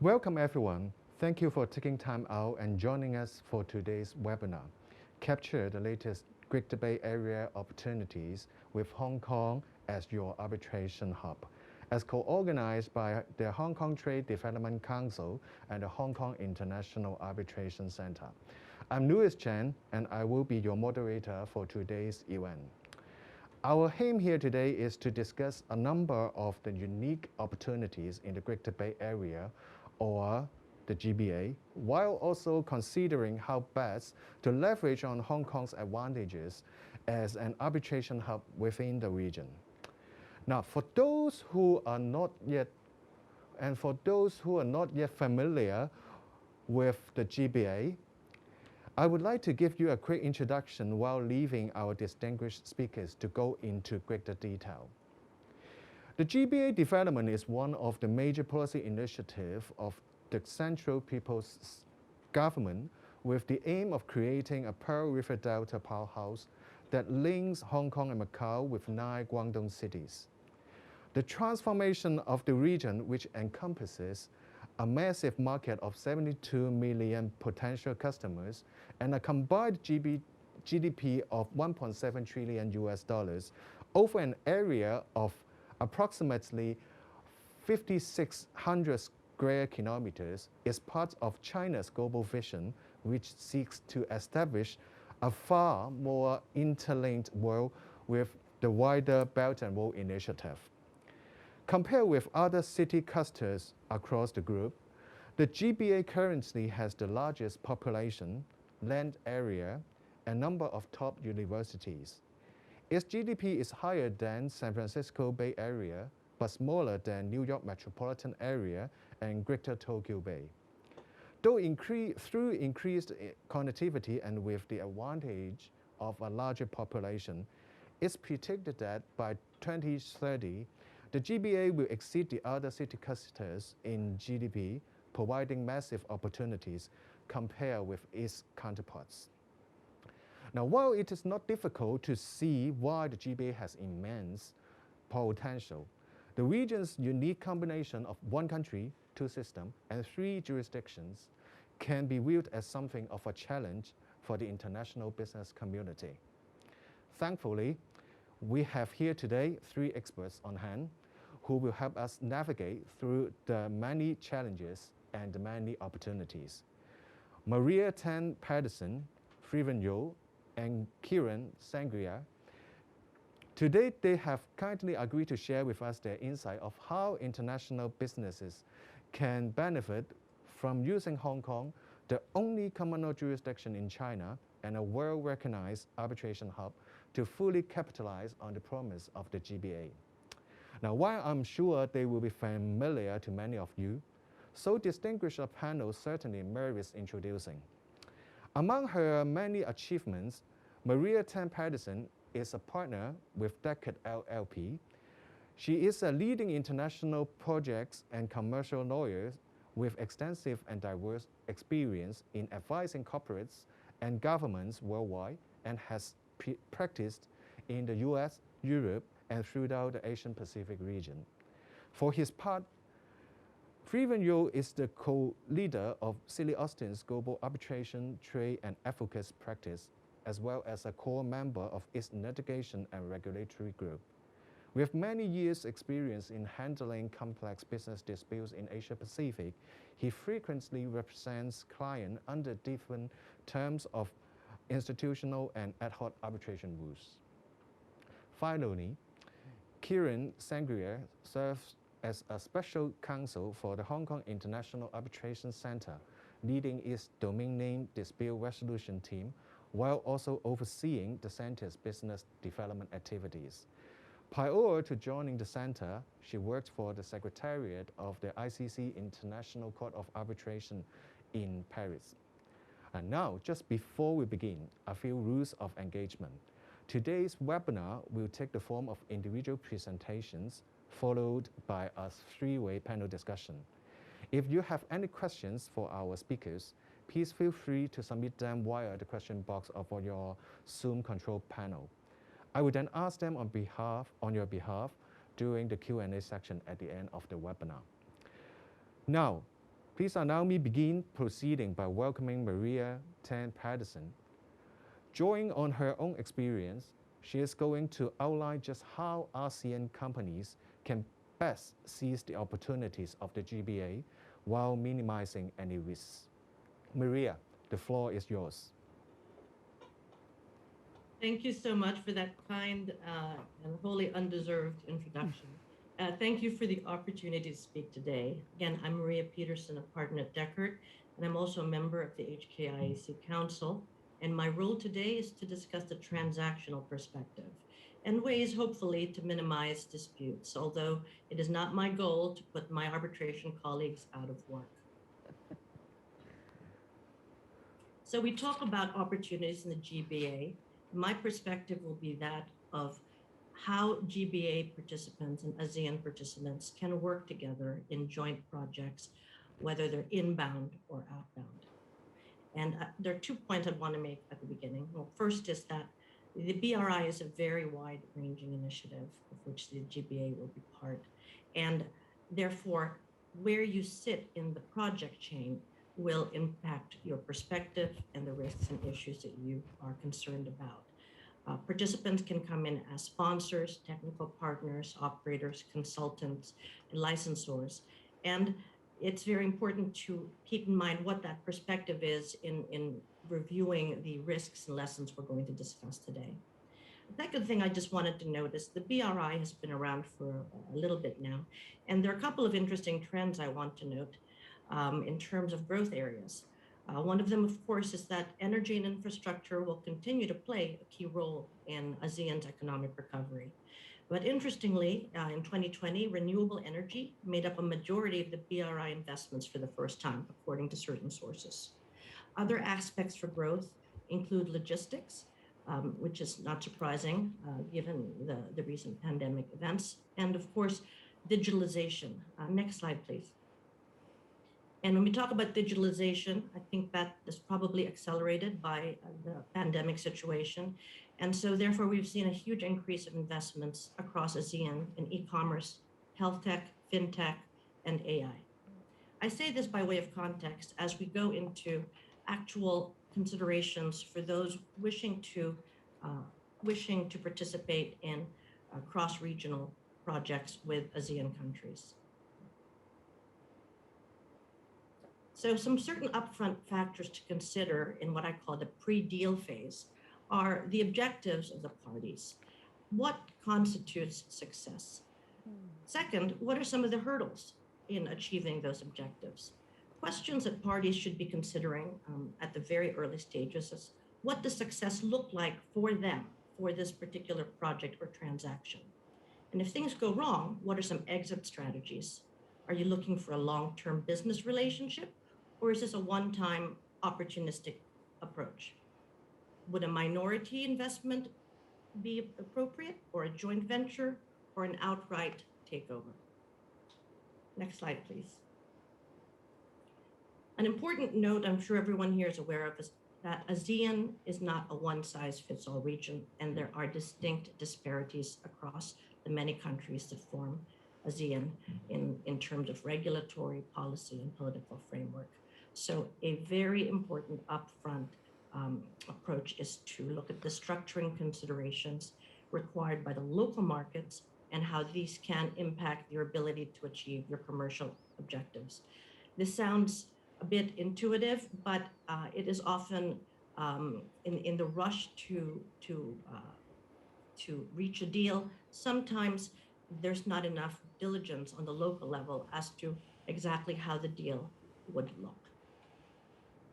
Welcome everyone. Thank you for taking time out and joining us for today's webinar. Capture the latest Greater Bay Area opportunities with Hong Kong as your arbitration hub, as co-organized by the Hong Kong Trade Development Council and the Hong Kong International Arbitration Center. I'm Louis Chen and I will be your moderator for today's event. Our aim here today is to discuss a number of the unique opportunities in the Greater Bay Area or the GBA, while also considering how best to leverage on Hong Kong's advantages as an arbitration hub within the region. Now, for those who are not yet familiar with the GBA, I would like to give you a quick introduction while leaving our distinguished speakers to go into greater detail. The GBA development is one of the major policy initiatives of the Central People's Government with the aim of creating a Pearl River Delta powerhouse that links Hong Kong and Macau with 9 Guangdong cities. The transformation of the region, which encompasses a massive market of 72 million potential customers and a combined GDP of 1.7 trillion US dollars over an area of approximately 5,600 square kilometers is part of China's global vision, which seeks to establish a far more interlinked world with the wider Belt and Road Initiative. Compared with other city clusters across the group, the GBA currently has the largest population, land area, and number of top universities. Its GDP is higher than San Francisco Bay Area, but smaller than New York metropolitan area and Greater Tokyo Bay. Though through increased connectivity and with the advantage of a larger population, it's predicted that by 2030, the GBA will exceed the other city clusters in GDP, providing massive opportunities compared with its counterparts. Now, while it is not difficult to see why the GBA has immense potential, the region's unique combination of 1 country, 2 systems, and 3 jurisdictions can be viewed as something of a challenge for the international business community. Thankfully, we have here today 3 experts on hand who will help us navigate through the many challenges and the many opportunities. Maria Tan Patterson, Freeman Yo, and Kieran Sangria. Today, they have kindly agreed to share with us their insight of how international businesses can benefit from using Hong Kong, the only communal jurisdiction in China and a well-recognized arbitration hub, to fully capitalize on the promise of the GBA. Now, while I'm sure they will be familiar to many of you, so distinguished a panel certainly merits introducing. Among her many achievements, Maria Tan Patterson is a partner with Decade LLP. She is a leading international projects and commercial lawyer with extensive and diverse experience in advising corporates and governments worldwide and has practiced in the US, Europe, and throughout the Asian Pacific region. For his part, Freeman Yo is the co-leader of Silly Austin's global arbitration, trade, and advocacy practice, as well as a core member of its litigation and regulatory group. With many years' experience in handling complex business disputes in Asia Pacific, he frequently represents clients under different terms of institutional and ad hoc arbitration rules. Finally, Kieran Sangria serves as a special counsel for the Hong Kong International Arbitration Center, leading its domain name dispute resolution team, while also overseeing the center's business development activities. Prior to joining the center, she worked for the Secretariat of the ICC International Court of Arbitration in Paris. And now, just before we begin, a few rules of engagement. Today's webinar will take the form of individual presentations, followed by a 3-way panel discussion. If you have any questions for our speakers, please feel free to submit them via the question box of your Zoom control panel. I will then ask them on your behalf during the Q&A section at the end of the webinar. Now, Please allow me begin proceeding by welcoming Maria Tan Patterson. Drawing on her own experience, she is going to outline just how ASEAN companies can best seize the opportunities of the GBA while minimizing any risks. Maria, the floor is yours. Thank you so much for that kind and wholly undeserved introduction. Thank you for the opportunity to speak today. Again, I'm Maria Peterson, a partner at Deckert, and I'm also a member of the HKIAC Council. And my role today is to discuss the transactional perspective and ways, hopefully, to minimize disputes, although it is not my goal to put my arbitration colleagues out of work. So we talk about opportunities in the GBA. My perspective will be that of how GBA participants and ASEAN participants can work together in joint projects, whether they're inbound or outbound. And there are 2 points I want to make at the beginning. Well, first is that the BRI is a very wide-ranging initiative of which the GBA will be part. And therefore, where you sit in the project chain will impact your perspective and the risks and issues that you are concerned about. Participants can come in as sponsors, technical partners, operators, consultants, and licensors. And it's very important to keep in mind what that perspective is in reviewing the risks and lessons we're going to discuss today. The second thing I just wanted to note is the BRI has been around for a little bit now, and there are a couple of interesting trends I want to note in terms of growth areas. One of them, of course, is that energy and infrastructure will continue to play a key role in ASEAN's economic recovery. But interestingly, in 2020, renewable energy made up a majority of the BRI investments for the first time, according to certain sources. Other aspects for growth include logistics, which is not surprising given the recent pandemic events, and of course, digitalization. Next slide, please. And when we talk about digitalization, I think that is probably accelerated by the pandemic situation. And so therefore, we've seen a huge increase of investments across ASEAN in e-commerce, health tech, fintech, and AI. I say this by way of context as we go into actual considerations for those wishing to participate in cross-regional projects with ASEAN countries. So some certain upfront factors to consider in what I call the pre-deal phase are the objectives of the parties. What constitutes success? Second, what are some of the hurdles in achieving those objectives? Questions that parties should be considering at the very early stages is, what does success look like for them for this particular project or transaction? And if things go wrong, what are some exit strategies? Are you looking for a long-term business relationship, or is this a one-time opportunistic approach? Would a minority investment be appropriate, or a joint venture, or an outright takeover? Next slide, please. An important note I'm sure everyone here is aware of is that ASEAN is not a one-size-fits-all region, and there are distinct disparities across the many countries that form ASEAN in terms of regulatory, policy, and political framework. So a very important upfront approach is to look at the structuring considerations required by the local markets and how these can impact your ability to achieve your commercial objectives. This sounds a bit intuitive, but it is often in the rush to reach a deal. Sometimes there's not enough diligence on the local level as to exactly how the deal would look.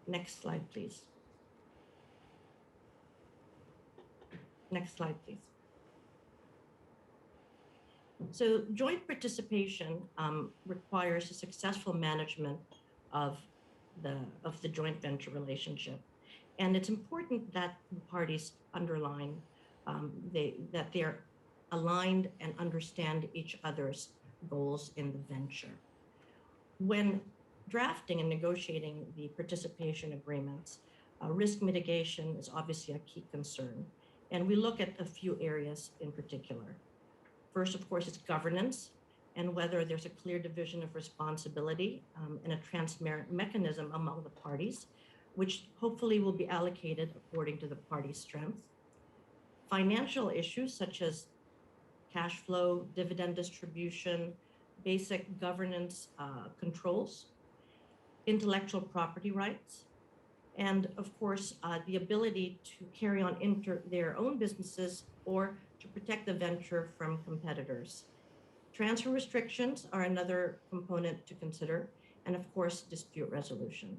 Next slide, please. Next slide, please. So joint participation requires a successful management of the joint venture relationship. And it's important that the parties underline that they're aligned and understand each other's goals in the venture. When drafting and negotiating the participation agreements, risk mitigation is obviously a key concern. And we look at a few areas in particular. First, of course, is governance. and whether there's a clear division of responsibility and a transparent mechanism among the parties, which hopefully will be allocated according to the party's strength. Financial issues such as cash flow, dividend distribution, basic governance controls, intellectual property rights, and of course, the ability to carry on their own businesses or to protect the venture from competitors. Transfer restrictions are another component to consider, and of course, dispute resolution.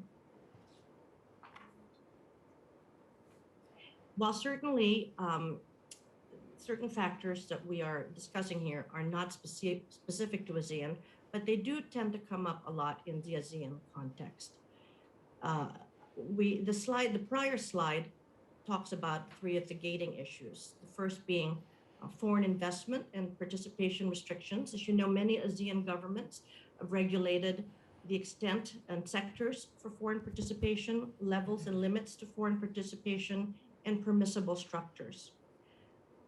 While certainly certain factors that we are discussing here are not specific to ASEAN, but they do tend to come up a lot in the ASEAN context. The prior slide talks about three of the gating issues. The first being foreign investment and participation restrictions. As you know, many ASEAN governments have regulated the extent and sectors for foreign participation, levels and limits to foreign participation, and permissible structures.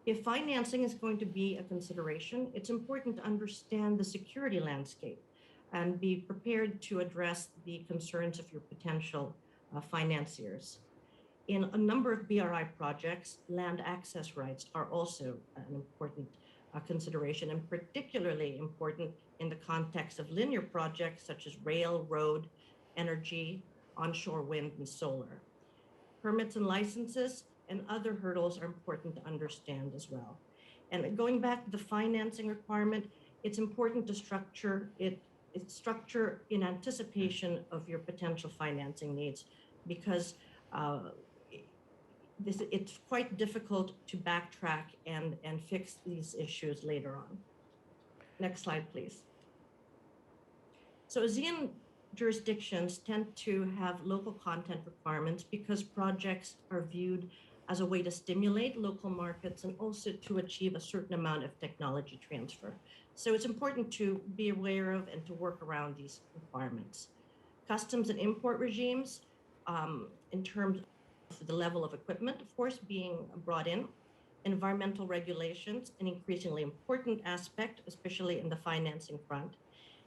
If financing is going to be a consideration, it's important to understand the security landscape and be prepared to address the concerns of your potential financiers. In a number of BRI projects, land access rights are also an important consideration, and particularly important in the context of linear projects such as rail, road, energy, onshore wind, and solar. Permits and licenses and other hurdles are important to understand as well. And going back to the financing requirement, it's important to structure in anticipation of your potential financing needs, because it's quite difficult to backtrack and fix these issues later on. Next slide, please. So ASEAN jurisdictions tend to have local content requirements because projects are viewed as a way to stimulate local markets and also to achieve a certain amount of technology transfer. So it's important to be aware of and to work around these requirements. Customs and import regimes, in terms of the level of equipment, of course, being brought in. Environmental regulations, an increasingly important aspect, especially in the financing front.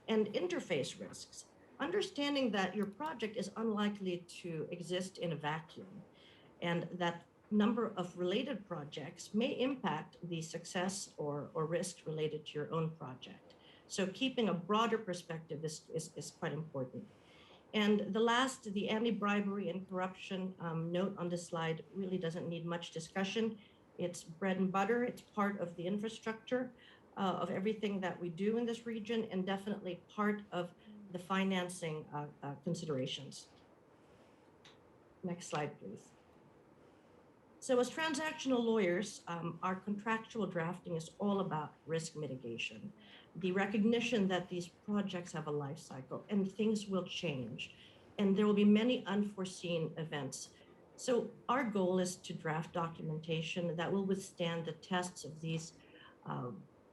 And interface risks, understanding that your project is unlikely to exist in a vacuum, and that number of related projects may impact the success or risk related to your own project. So keeping a broader perspective is quite important. And the anti-bribery and corruption note on this slide really doesn't need much discussion. It's bread and butter. It's part of the infrastructure of everything that we do in this region, and definitely part of the financing considerations. Next slide, please. So as transactional lawyers, our contractual drafting is all about risk mitigation, the recognition that these projects have a life cycle and things will change, and there will be many unforeseen events. So our goal is to draft documentation that will withstand the tests of these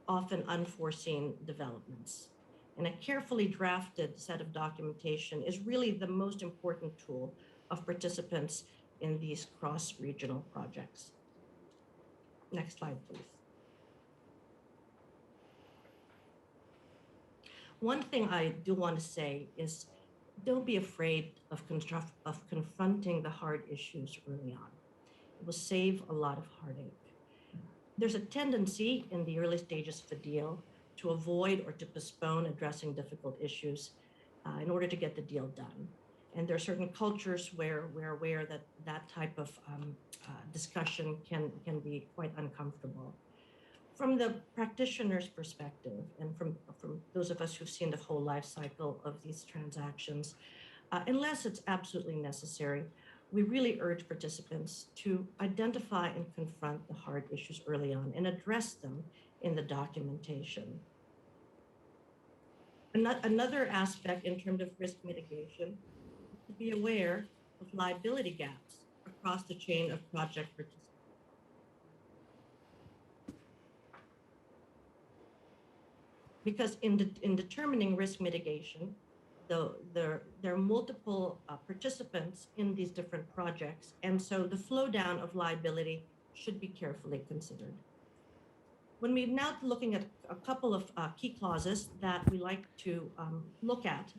often unforeseen developments. And a carefully drafted set of documentation is really the most important tool of participants in these cross-regional projects. Next slide, please. One thing I do want to say is don't be afraid of confronting the hard issues early on. It will save a lot of heartache. There's a tendency in the early stages of a deal to avoid or to postpone addressing difficult issues in order to get the deal done. And there are certain cultures where we're aware that that type of discussion can be quite uncomfortable. From the practitioner's perspective, and from those of us who've seen the whole life cycle of these transactions, unless it's absolutely necessary, we really urge participants to identify and confront the hard issues early on and address them in the documentation. Another aspect in terms of risk mitigation, to be aware of liability gaps across the chain of project participants. Because in determining risk mitigation, there are multiple participants in these different projects, and so the flow down of liability should be carefully considered. When we're now looking at a couple of key clauses that we like to look at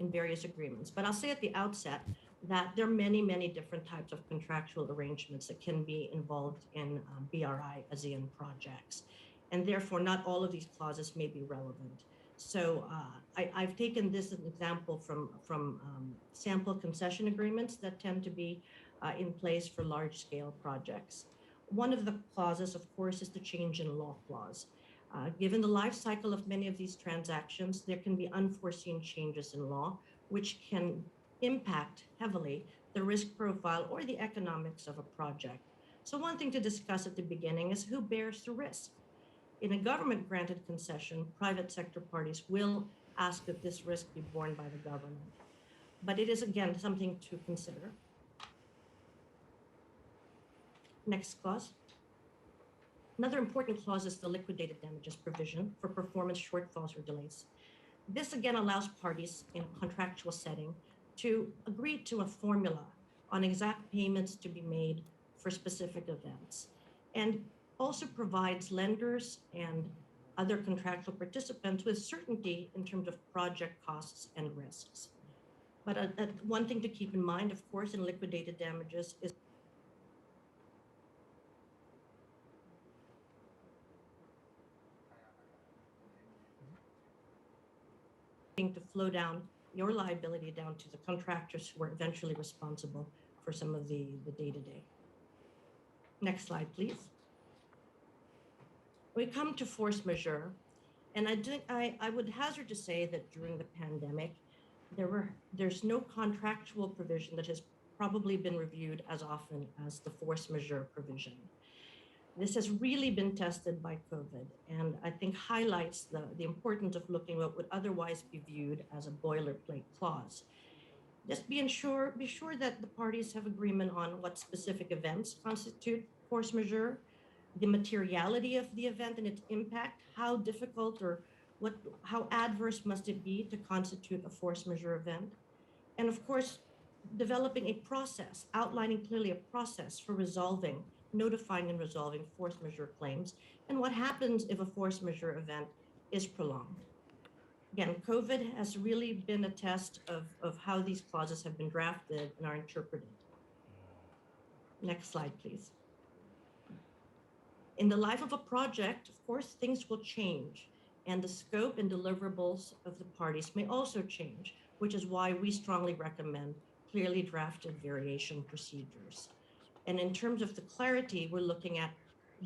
in various agreements. But I'll say at the outset that there are many, many different types of contractual arrangements that can be involved in BRI ASEAN projects. And therefore, not all of these clauses may be relevant. So I've taken this as an example from sample concession agreements that tend to be in place for large-scale projects. One of the clauses, of course, is the change in law clause. Given the life cycle of many of these transactions, there can be unforeseen changes in law, which can impact heavily the risk profile or the economics of a project. So one thing to discuss at the beginning is who bears the risk. In a government-granted concession, private sector parties will ask that this risk be borne by the government. But it is, again, something to consider. Next clause. Another important clause is the liquidated damages provision for performance shortfalls or delays. This again allows parties in contractual setting to agree to a formula on exact payments to be made for specific events, and also provides lenders and other contractual participants with certainty in terms of project costs and risks. But one thing to keep in mind, of course, in liquidated damages is to flow down your liability down to the contractors who are eventually responsible for some of the day-to-day. Next slide, please. We come to force majeure, and I would hazard to say that during the pandemic, there's no contractual provision that has probably been reviewed as often as the force majeure provision. This has really been tested by COVID, and I think highlights the importance of looking at what would otherwise be viewed as a boilerplate clause. Just be sure that the parties have agreement on what specific events constitute force majeure, the materiality of the event and its impact, how difficult or how adverse must it be to constitute a force majeure event, and of course, developing a process, outlining clearly a process for notifying and resolving force majeure claims, and what happens if a force majeure event is prolonged. Again, COVID has really been a test of how these clauses have been drafted and are interpreted. Next slide, please. In the life of a project, of course, things will change, and the scope and deliverables of the parties may also change, which is why we strongly recommend clearly drafted variation procedures. And in terms of the clarity, we're looking at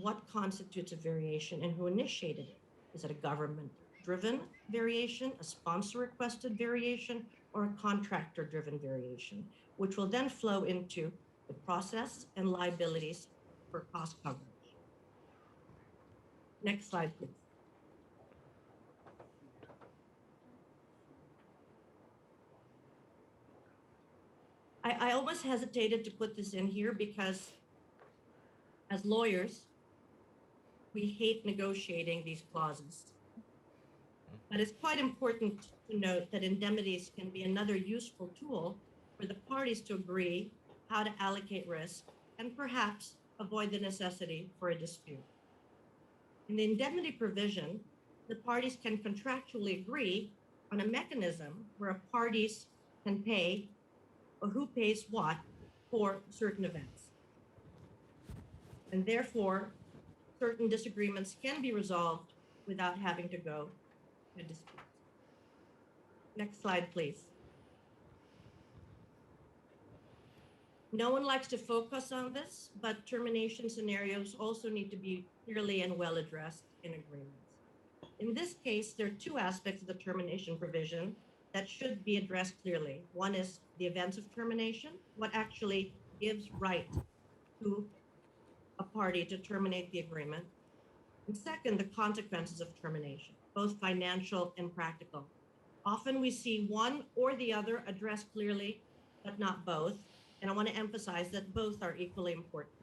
what constitutes a variation and who initiated it. Is it a government-driven variation, a sponsor-requested variation, or a contractor-driven variation, which will then flow into the process and liabilities for cost coverage. Next slide, please. I almost hesitated to put this in here because as lawyers, we hate negotiating these clauses. But it's quite important to note that indemnities can be another useful tool for the parties to agree how to allocate risk and perhaps avoid the necessity for a dispute. In the indemnity provision, the parties can contractually agree on a mechanism where parties can pay or who pays what for certain events. And therefore, certain disagreements can be resolved without having to go to a dispute. Next slide, please. No one likes to focus on this, but termination scenarios also need to be clearly and well addressed in agreements. In this case, there are two aspects of the termination provision that should be addressed clearly. One is the events of termination, what actually gives right to a party to terminate the agreement. And second, the consequences of termination, both financial and practical. Often we see one or the other addressed clearly, but not both. And I want to emphasize that both are equally important.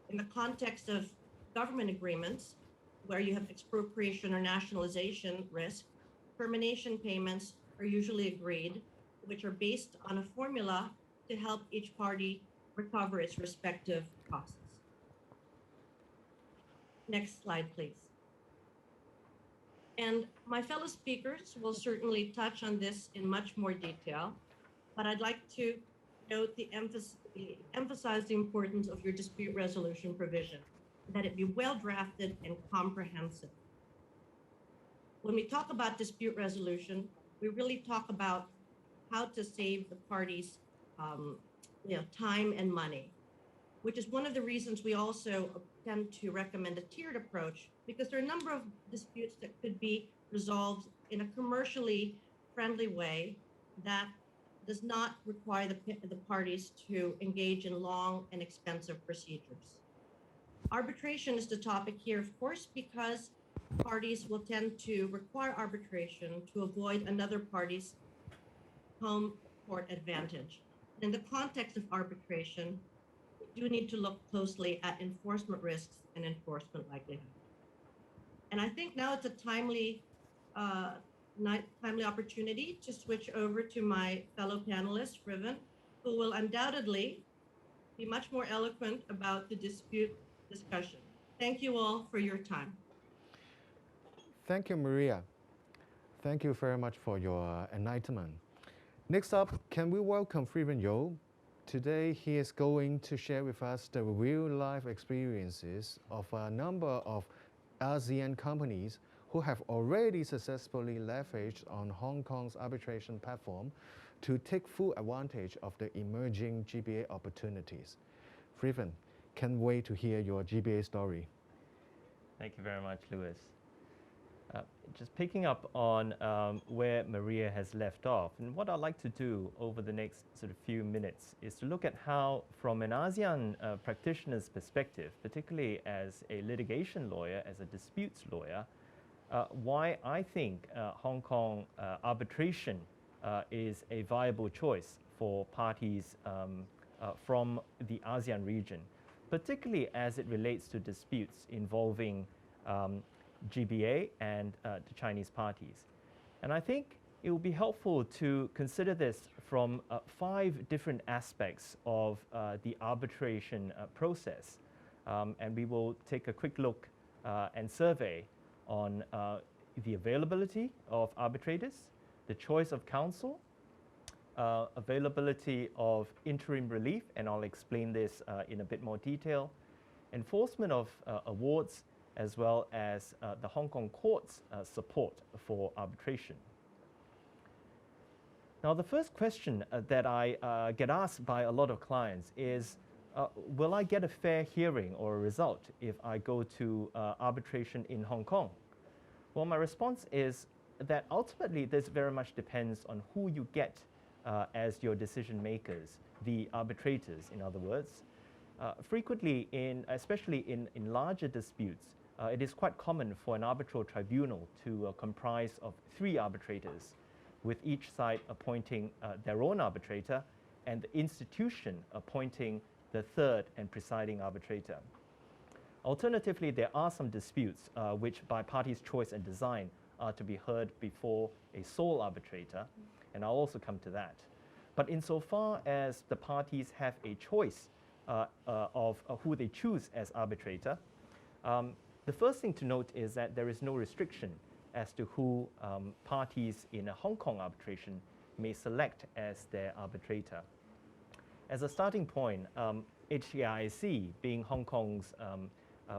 In the context of government agreements, where you have expropriation or nationalization risk, termination payments are usually agreed, which are based on a formula to help each party recover its respective costs. Next slide, please. And my fellow speakers will certainly touch on this in much more detail, but I'd like to note emphasize the importance of your dispute resolution provision, that it be well drafted and comprehensive. When we talk about dispute resolution, we really talk about how to save the parties time and money, which is one of the reasons we also tend to recommend a tiered approach, because there are a number of disputes that could be resolved in a commercially friendly way that does not require the parties to engage in long and expensive procedures. Arbitration is the topic here, of course, because parties will tend to require arbitration to avoid another party's home court advantage. In the context of arbitration, we do need to look closely at enforcement risks and enforcement likelihood. And I think now it's a timely opportunity to switch over to my fellow panelist, Riven, who will undoubtedly be much more eloquent about the dispute discussion. Thank you all for your time. Thank you, Maria. Thank you very much for your enlightenment. Next up, can we welcome Freeman Yo? Today, he is going to share with us the real-life experiences of a number of ASEAN companies who have already successfully leveraged on Hong Kong's arbitration platform to take full advantage of the emerging GBA opportunities. Freeman, can't wait to hear your GBA story. Thank you very much, Louis. Just picking up on where Maria has left off, and what I'd like to do over the next sort of few minutes is to look at how, from an ASEAN practitioner's perspective, particularly as a litigation lawyer, as a disputes lawyer, why I think Hong Kong arbitration is a viable choice for parties from the ASEAN region, particularly as it relates to disputes involving GBA and the Chinese parties. And I think it will be helpful to consider this from 5 different aspects of the arbitration process. And we will take a quick look and survey on the availability of arbitrators, the choice of counsel, availability of interim relief, and I'll explain this in a bit more detail, enforcement of awards, as well as the Hong Kong court's support for arbitration. Now, the first question that I get asked by a lot of clients is, will I get a fair hearing or a result if I go to arbitration in Hong Kong? Well, my response is that ultimately this very much depends on who you get as your decision makers, the arbitrators, in other words. Frequently, especially in larger disputes, it is quite common for an arbitral tribunal to comprise of 3 arbitrators, with each side appointing their own arbitrator and the institution appointing the 3rd and presiding arbitrator. Alternatively, there are some disputes which, by parties' choice and design, are to be heard before a sole arbitrator, and I'll also come to that. But insofar as the parties have a choice of who they choose as arbitrator, the first thing to note is that there is no restriction as to who parties in a Hong Kong arbitration may select as their arbitrator. As a starting point, HKTDC, being Hong Kong's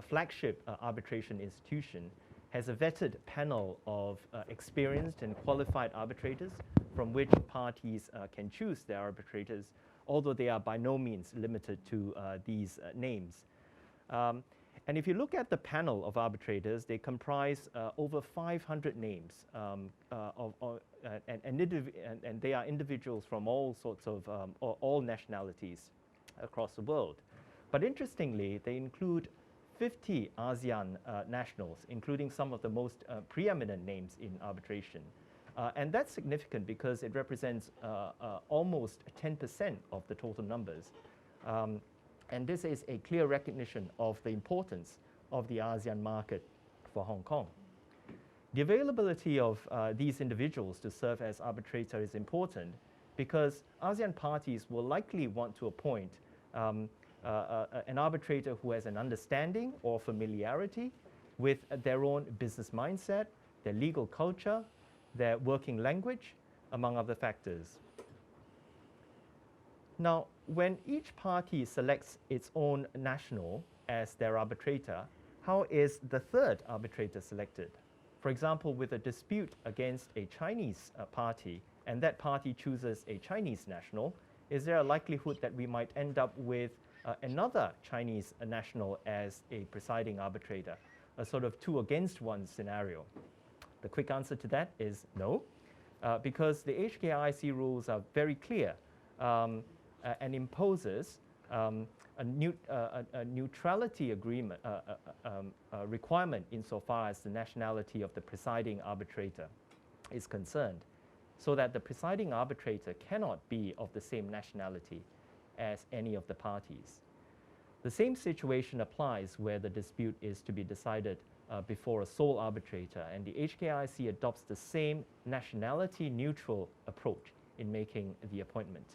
flagship arbitration institution, has a vetted panel of experienced and qualified arbitrators from which parties can choose their arbitrators, although they are by no means limited to these names. And if you look at the panel of arbitrators, they comprise over 500 names, and they are individuals from all sorts of, all nationalities across the world. But interestingly, they include 50 ASEAN nationals, including some of the most preeminent names in arbitration. And that's significant because it represents almost 10% of the total numbers. And this is a clear recognition of the importance of the ASEAN market for Hong Kong. The availability of these individuals to serve as arbitrator is important because ASEAN parties will likely want to appoint an arbitrator who has an understanding or familiarity with their own business mindset, their legal culture, their working language, among other factors. Now, when each party selects its own national as their arbitrator, how is the third arbitrator selected? For example, with a dispute against a Chinese party, and that party chooses a Chinese national, is there a likelihood that we might end up with another Chinese national as a presiding arbitrator, a sort of 2 against 1 scenario? The quick answer to that is no, because the HKTDC rules are very clear and imposes a neutrality agreement requirement insofar as the nationality of the presiding arbitrator is concerned, so that the presiding arbitrator cannot be of the same nationality as any of the parties. The same situation applies where the dispute is to be decided before a sole arbitrator, and the HKTDC adopts the same nationality-neutral approach in making the appointment.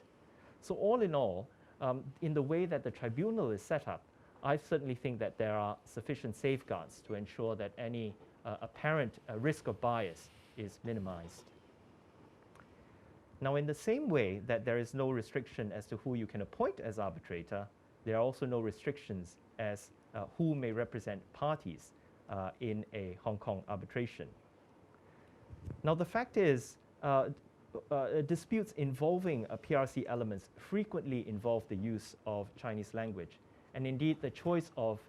So all in all, in the way that the tribunal is set up, I certainly think that there are sufficient safeguards to ensure that any apparent risk of bias is minimized. Now, in the same way that there is no restriction as to who you can appoint as arbitrator, there are also no restrictions as who may represent parties in a Hong Kong arbitration. Now, the fact is, disputes involving PRC elements frequently involve the use of Chinese language. And indeed, the choice of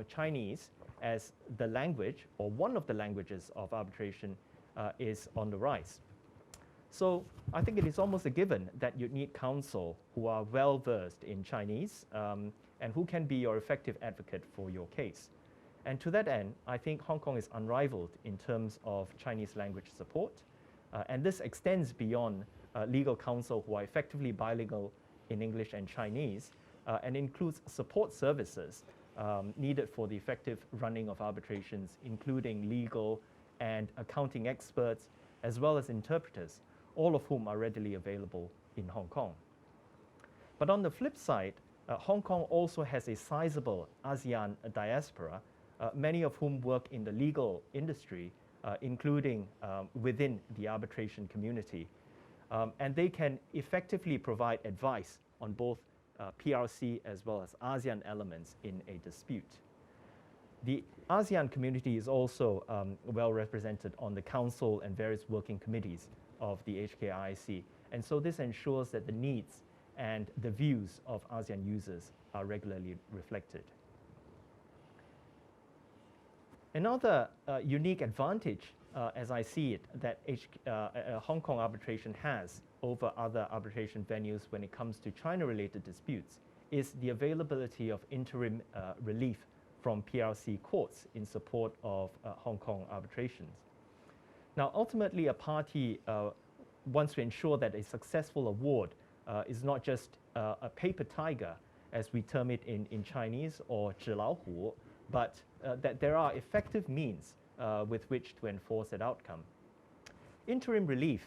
Chinese as the language, or one of the languages of arbitration, is on the rise. So I think it is almost a given that you need counsel who are well-versed in Chinese and who can be your effective advocate for your case. And to that end, I think Hong Kong is unrivaled in terms of Chinese language support. And this extends beyond legal counsel who are effectively bilingual in English and Chinese, and includes support services needed for the effective running of arbitrations, including legal and accounting experts, as well as interpreters, all of whom are readily available in Hong Kong. But on the flip side, Hong Kong also has a sizable ASEAN diaspora, many of whom work in the legal industry, including within the arbitration community. And they can effectively provide advice on both PRC as well as ASEAN elements in a dispute. The ASEAN community is also well represented on the council and various working committees of the HKTDC. And so this ensures that the needs and the views of ASEAN users are regularly reflected. Another unique advantage, as I see it, that Hong Kong arbitration has over other arbitration venues when it comes to China-related disputes is the availability of interim relief from PRC courts in support of Hong Kong arbitrations. Now, ultimately, a party wants to ensure that a successful award is not just a paper tiger, as we term it in Chinese, or 纸老虎, but that there are effective means with which to enforce that outcome. Interim relief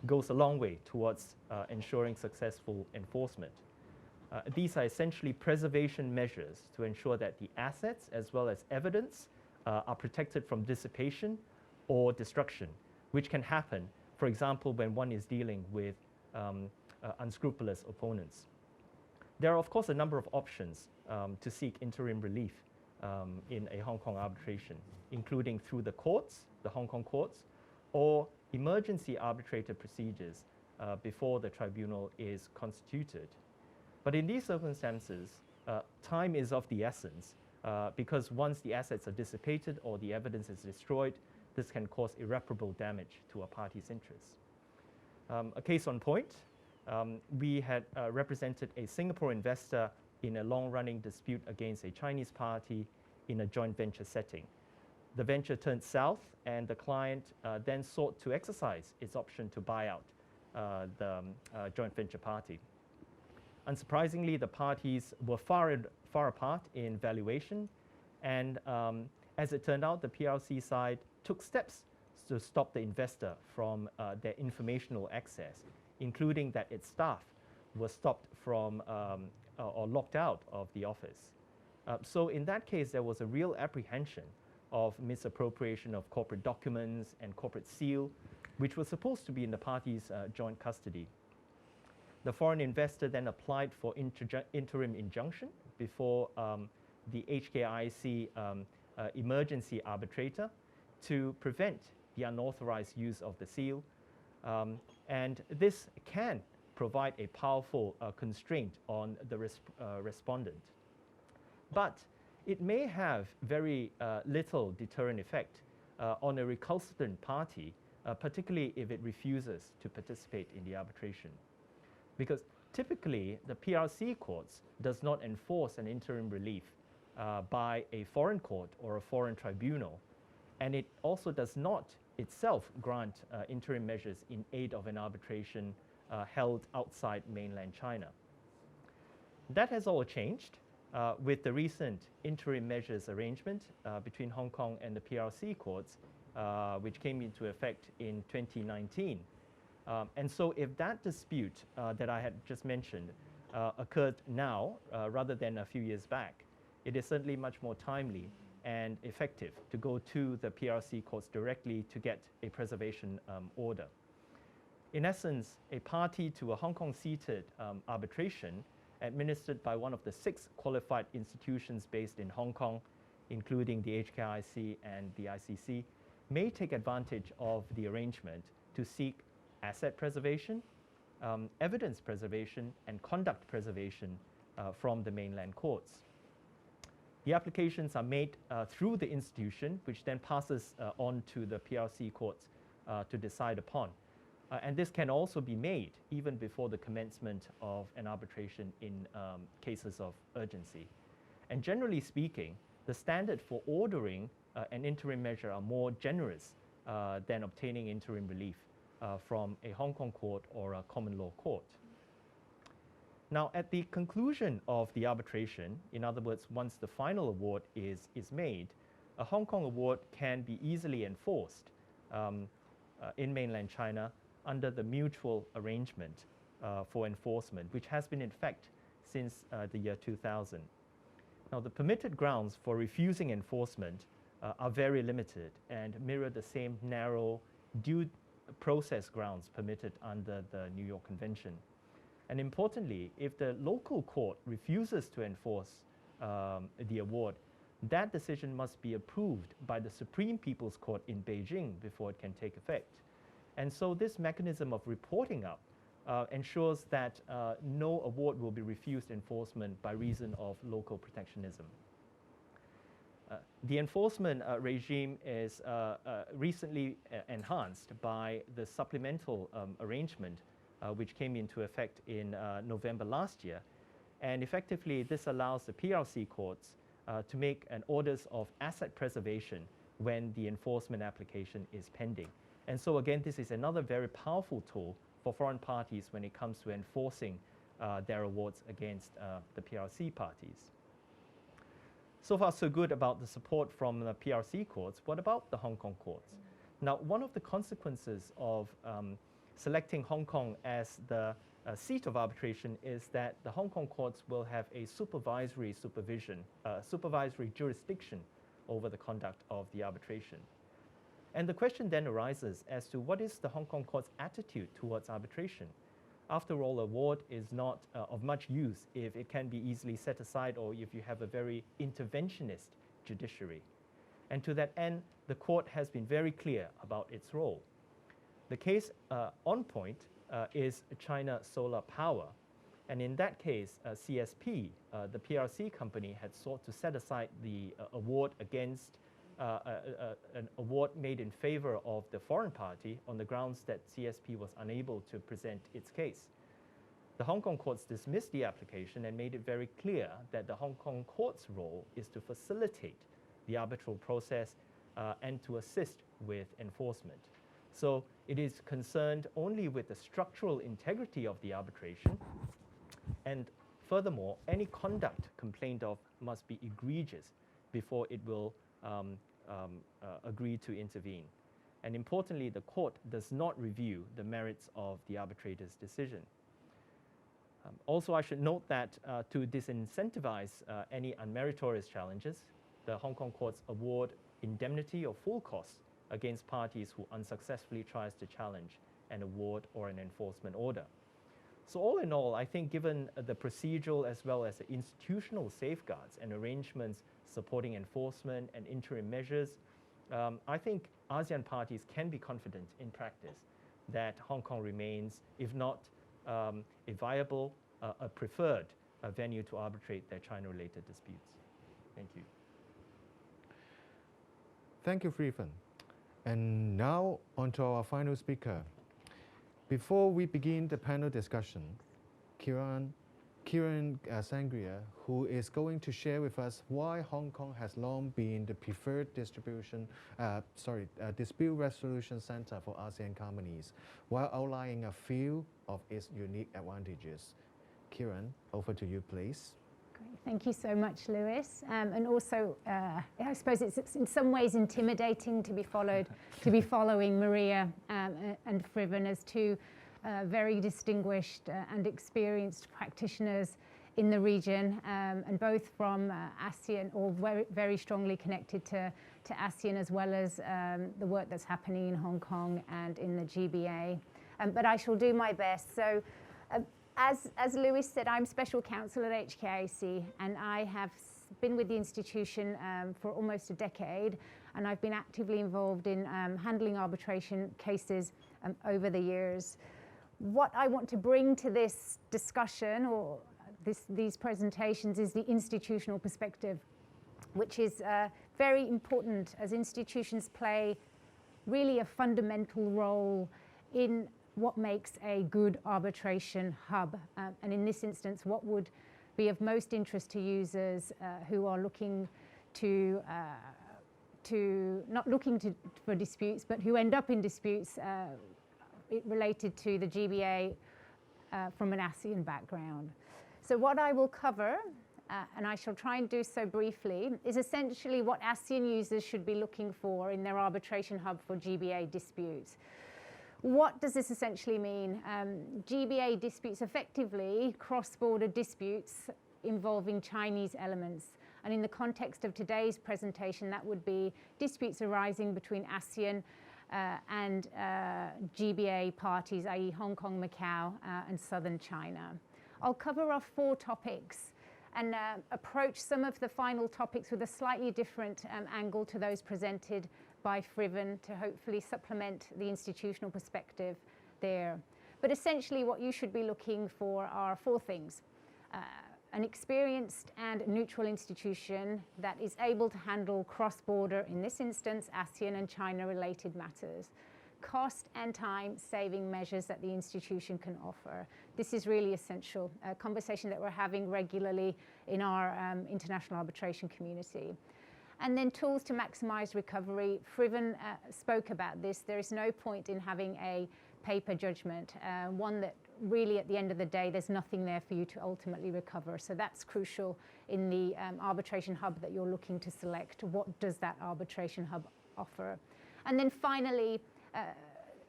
goes a long way towards ensuring successful enforcement. These are essentially preservation measures to ensure that the assets as well as evidence are protected from dissipation or destruction, which can happen, for example, when one is dealing with unscrupulous opponents. There are, of course, a number of options to seek interim relief in a Hong Kong arbitration, including through the courts, the Hong Kong courts, or emergency arbitrator procedures before the tribunal is constituted. But in these circumstances, time is of the essence because once the assets are dissipated or the evidence is destroyed, this can cause irreparable damage to a party's interests. A case on point, we had represented a Singapore investor in a long-running dispute against a Chinese party in a joint venture setting. The venture turned south, and the client then sought to exercise its option to buy out the joint venture party. Unsurprisingly, the parties were far apart in valuation, and as it turned out, the PRC side took steps to stop the investor from their informational access, including that its staff was stopped from or locked out of the office. So in that case, there was a real apprehension of misappropriation of corporate documents and corporate seal, which was supposed to be in the parties' joint custody. The foreign investor then applied for interim injunction before the HKIC emergency arbitrator to prevent the unauthorized use of the seal. And this can provide a powerful constraint on the respondent. But it may have very little deterrent effect on a recalcitrant party, particularly if it refuses to participate in the arbitration. Because typically, the PRC courts does not enforce an interim relief by a foreign court or a foreign tribunal, and it also does not itself grant interim measures in aid of an arbitration held outside mainland China. That has all changed with the recent interim measures arrangement between Hong Kong and the PRC courts, which came into effect in 2019. And so if that dispute that I had just mentioned occurred now rather than a few years back, it is certainly much more timely and effective to go to the PRC courts directly to get a preservation order. In essence, a party to a Hong Kong-seated arbitration administered by one of the 6 qualified institutions based in Hong Kong, including the HKIC and the ICC, may take advantage of the arrangement to seek asset preservation, evidence preservation, and conduct preservation from the mainland courts. The applications are made through the institution, which then passes on to the PRC courts to decide upon. And this can also be made even before the commencement of an arbitration in cases of urgency. And generally speaking, the standard for ordering an interim measure are more generous than obtaining interim relief from a Hong Kong court or a common law court. Now, at the conclusion of the arbitration, in other words, once the final award is made, a Hong Kong award can be easily enforced in mainland China under the mutual arrangement for enforcement, which has been in effect since the year 2000. Now, the permitted grounds for refusing enforcement are very limited and mirror the same narrow due process grounds permitted under the New York Convention. And importantly, if the local court refuses to enforce the award, that decision must be approved by the Supreme People's Court in Beijing before it can take effect. And so this mechanism of reporting up ensures that no award will be refused enforcement by reason of local protectionism. The enforcement regime is recently enhanced by the supplemental arrangement which came into effect in November last year. And effectively, this allows the PRC courts to make an orders of asset preservation when the enforcement application is pending. And so again, this is another very powerful tool for foreign parties when it comes to enforcing their awards against the PRC parties. So far, so good about the support from the PRC courts. What about the Hong Kong courts? Now, one of the consequences of selecting Hong Kong as the seat of arbitration is that the Hong Kong courts will have a supervisory jurisdiction over the conduct of the arbitration. And the question then arises as to what is the Hong Kong court's attitude towards arbitration? After all, award is not of much use if it can be easily set aside or if you have a very interventionist judiciary. And to that end, the court has been very clear about its role. The case on point is China Solar Power. And in that case, CSP, the PRC company, had sought to set aside the award against an award made in favor of the foreign party on the grounds that CSP was unable to present its case. The Hong Kong courts dismissed the application and made it very clear that the Hong Kong court's role is to facilitate the arbitral process and to assist with enforcement. So it is concerned only with the structural integrity of the arbitration, and furthermore, any conduct complained of must be egregious before it will agree to intervene. And importantly, the court does not review the merits of the arbitrator's decision. Also, I should note that to disincentivize any unmeritorious challenges, the Hong Kong courts award indemnity or full costs against parties who unsuccessfully tries to challenge an award or an enforcement order. So all in all, I think given the procedural as well as the institutional safeguards and arrangements supporting enforcement and interim measures, I think ASEAN parties can be confident in practice that Hong Kong remains, if not a viable, a preferred venue to arbitrate their China-related disputes. Thank you. Thank you, Freefen. And now on to our final speaker. Before we begin the panel discussion, Kiran Sangria, who is going to share with us why Hong Kong has long been the preferred dispute resolution center for ASEAN companies, while outlining a few of its unique advantages. Kiran, over to you, please. Great. Thank you so much, Lewis. And also, I suppose it's in some ways intimidating to be following Maria and Friven as two very distinguished and experienced practitioners in the region, and both from ASEAN, or very strongly connected to ASEAN, as well as the work that's happening in Hong Kong and in the GBA. But I shall do my best. So, as Lewis said, I'm special counsel at HKIC, and I have been with the institution for almost a decade, and I've been actively involved in handling arbitration cases over the years. What I want to bring to this discussion or these presentations is the institutional perspective, which is very important, as institutions play really a fundamental role in what makes a good arbitration hub. And in this instance, what would be of most interest to users who are looking not looking for disputes, but who end up in disputes related to the GBA from an ASEAN background. So what I will cover, and I shall try and do so briefly, is essentially what ASEAN users should be looking for in their arbitration hub for GBA disputes. What does this essentially mean? GBA disputes, effectively cross-border disputes involving Chinese elements. And in the context of today's presentation, that would be disputes arising between ASEAN and GBA parties, i.e. Hong Kong, Macau, and southern China. I'll cover off 4 topics and approach some of the final topics with a slightly different angle to those presented by Friven to hopefully supplement the institutional perspective there. But essentially what you should be looking for are 4 things. An experienced and neutral institution that is able to handle cross-border, in this instance, ASEAN and China-related matters. Cost and time-saving measures that the institution can offer. This is really essential, a conversation that we're having regularly in our international arbitration community. And then tools to maximize recovery. Friven spoke about this. There is no point in having a paper judgment, one that really at the end of the day, there's nothing there for you to ultimately recover. So that's crucial in the arbitration hub that you're looking to select. What does that arbitration hub offer? And then finally,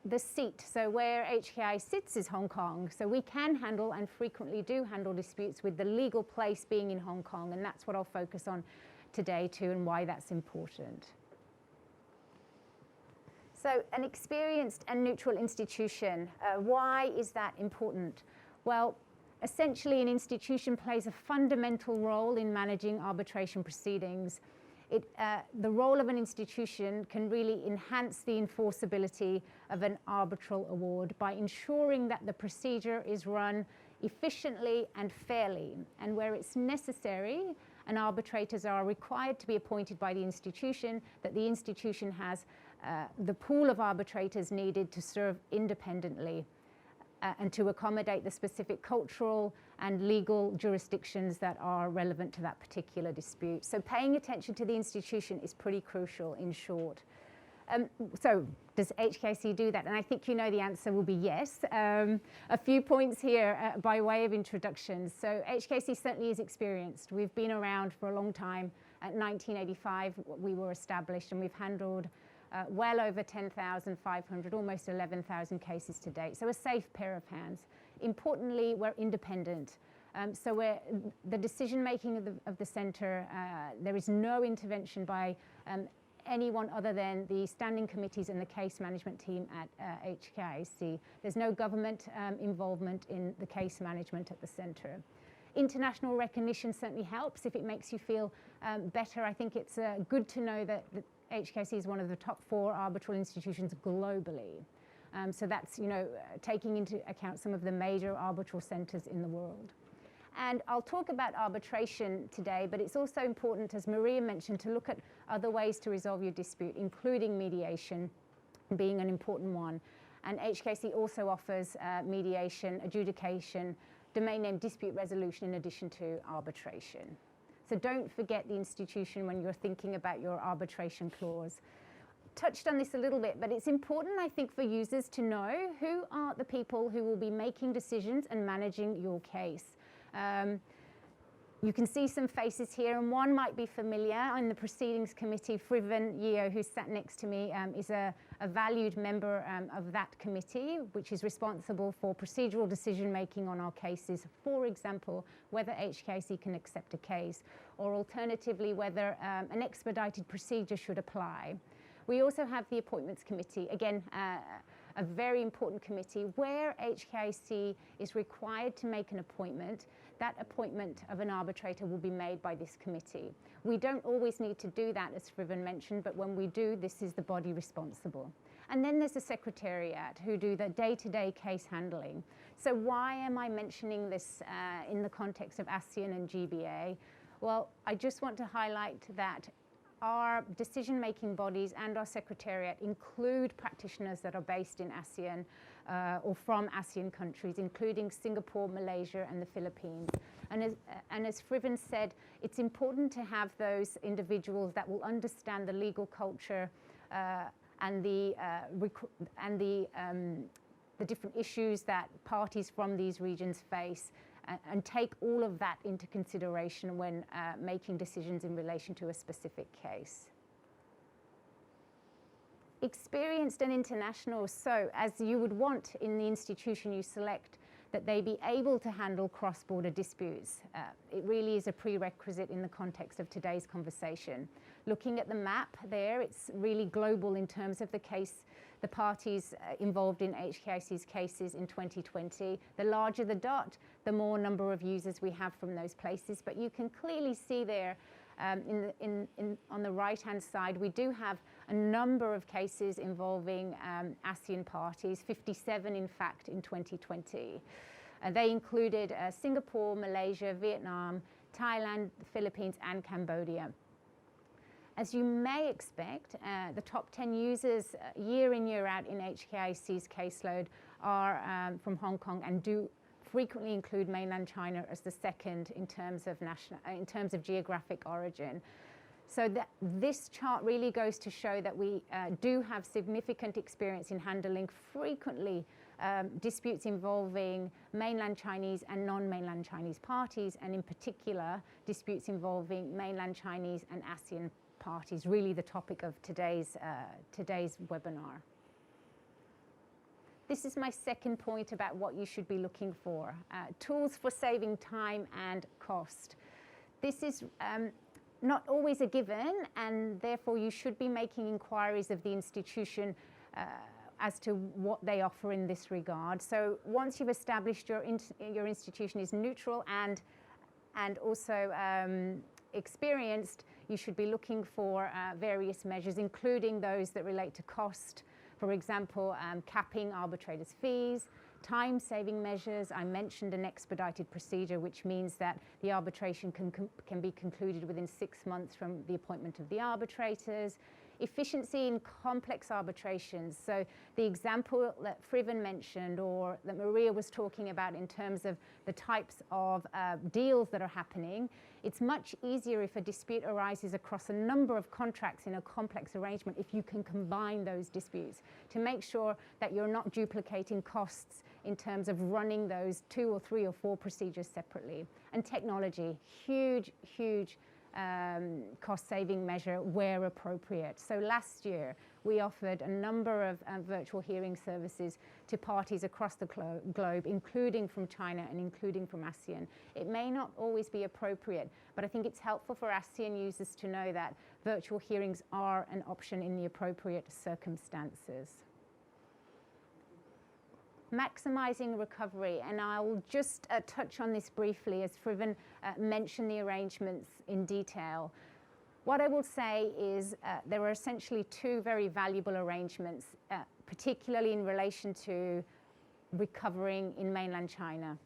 the seat. So where HKI sits is Hong Kong. So we can handle and frequently do handle disputes with the legal place being in Hong Kong. And that's what I'll focus on today too, and why that's important. So an experienced and neutral institution, why is that important? Well, essentially an institution plays a fundamental role in managing arbitration proceedings. The role of an institution can really enhance the enforceability of an arbitral award by ensuring that the procedure is run efficiently and fairly, and where it's necessary, and arbitrators are required to be appointed by the institution, that the institution has the pool of arbitrators needed to serve independently and to accommodate the specific cultural and legal jurisdictions that are relevant to that particular dispute. So paying attention to the institution is pretty crucial, in short. So does HKC do that? And I think you know the answer will be yes. A few points here by way of introduction. So HKC certainly is experienced. We've been around for a long time. At 1985, we were established, and we've handled well over 10,500, almost 11,000 cases to date. So a safe pair of hands. importantly, we're independent. So the decision-making of the centre, there is no intervention by anyone other than the standing committees and the case management team at HKIC. There's no government involvement in the case management at the centre. International recognition certainly helps if it makes you feel better. I think it's good to know that HKIC is one of the top 4 arbitral institutions globally. So that's, taking into account some of the major arbitral centres in the world. And I'll talk about arbitration today, but it's also important, as Maria mentioned, to look at other ways to resolve your dispute, including mediation being an important one. And HKC also offers mediation, adjudication, domain name dispute resolution in addition to arbitration. So don't forget the institution when you're thinking about your arbitration clause. Touched on this a little bit, but it's important, I think, for users to know who are the people who will be making decisions and managing your case. You can see some faces here, and one might be familiar. In the proceedings committee, Friven Yeo, who sat next to me, is a valued member of that committee, which is responsible for procedural decision-making on our cases. For example, whether HKC can accept a case, or alternatively, whether an expedited procedure should apply. We also have the appointments committee, again, a very important committee where HKIC is required to make an appointment. That appointment of an arbitrator will be made by this committee. We don't always need to do that, as Friven mentioned, but when we do, this is the body responsible. And then there's the secretariat who do the day-to-day case handling. So why am I mentioning this in the context of ASEAN and GBA? Well, I just want to highlight that our decision-making bodies and our secretariat include practitioners that are based in ASEAN or from ASEAN countries, including Singapore, Malaysia, and the Philippines. And as Friven said, it's important to have those individuals that will understand the legal culture and the different issues that parties from these regions face, and take all of that into consideration when making decisions in relation to a specific case. Experienced and international, so as you would want in the institution you select, that they be able to handle cross-border disputes. It really is a prerequisite in the context of today's conversation. Looking at the map there, it's really global in terms of the parties involved in HKIC's cases in 2020. The larger the dot, the more number of users we have from those places. But you can clearly see there on the right-hand side, we do have a number of cases involving ASEAN parties, 57 in fact in 2020. They included Singapore, Malaysia, Vietnam, Thailand, the Philippines, and Cambodia. As you may expect, the top 10 users year in, year out in HKIC's caseload are from Hong Kong and do frequently include mainland China as the second in terms of geographic origin. So this chart really goes to show that we do have significant experience in handling frequently disputes involving mainland Chinese and non-mainland Chinese parties, and in particular disputes involving mainland Chinese and ASEAN parties, really the topic of today's webinar. This is my second point about what you should be looking for. Tools for saving time and cost. This is not always a given, and therefore you should be making inquiries of the institution as to what they offer in this regard. So once you've established your institution is neutral and also experienced, you should be looking for various measures, including those that relate to cost. For example, capping arbitrators' fees, time-saving measures. I mentioned an expedited procedure, which means that the arbitration can be concluded within 6 months from the appointment of the arbitrators. Efficiency in complex arbitrations. So the example that Friven mentioned, or that Maria was talking about in terms of the types of deals that are happening, it's much easier if a dispute arises across a number of contracts in a complex arrangement if you can combine those disputes to make sure that you're not duplicating costs in terms of running those 2 or 3 or 4 procedures separately. And technology, huge cost-saving measure where appropriate. So last year, we offered a number of virtual hearing services to parties across the globe, including from China and including from ASEAN. It may not always be appropriate, but I think it's helpful for ASEAN users to know that virtual hearings are an option in the appropriate circumstances. Maximizing recovery, and I'll just touch on this briefly as Friven mentioned the arrangements in detail. What I will say is there are essentially two very valuable arrangements, particularly in relation to recovering in mainland China.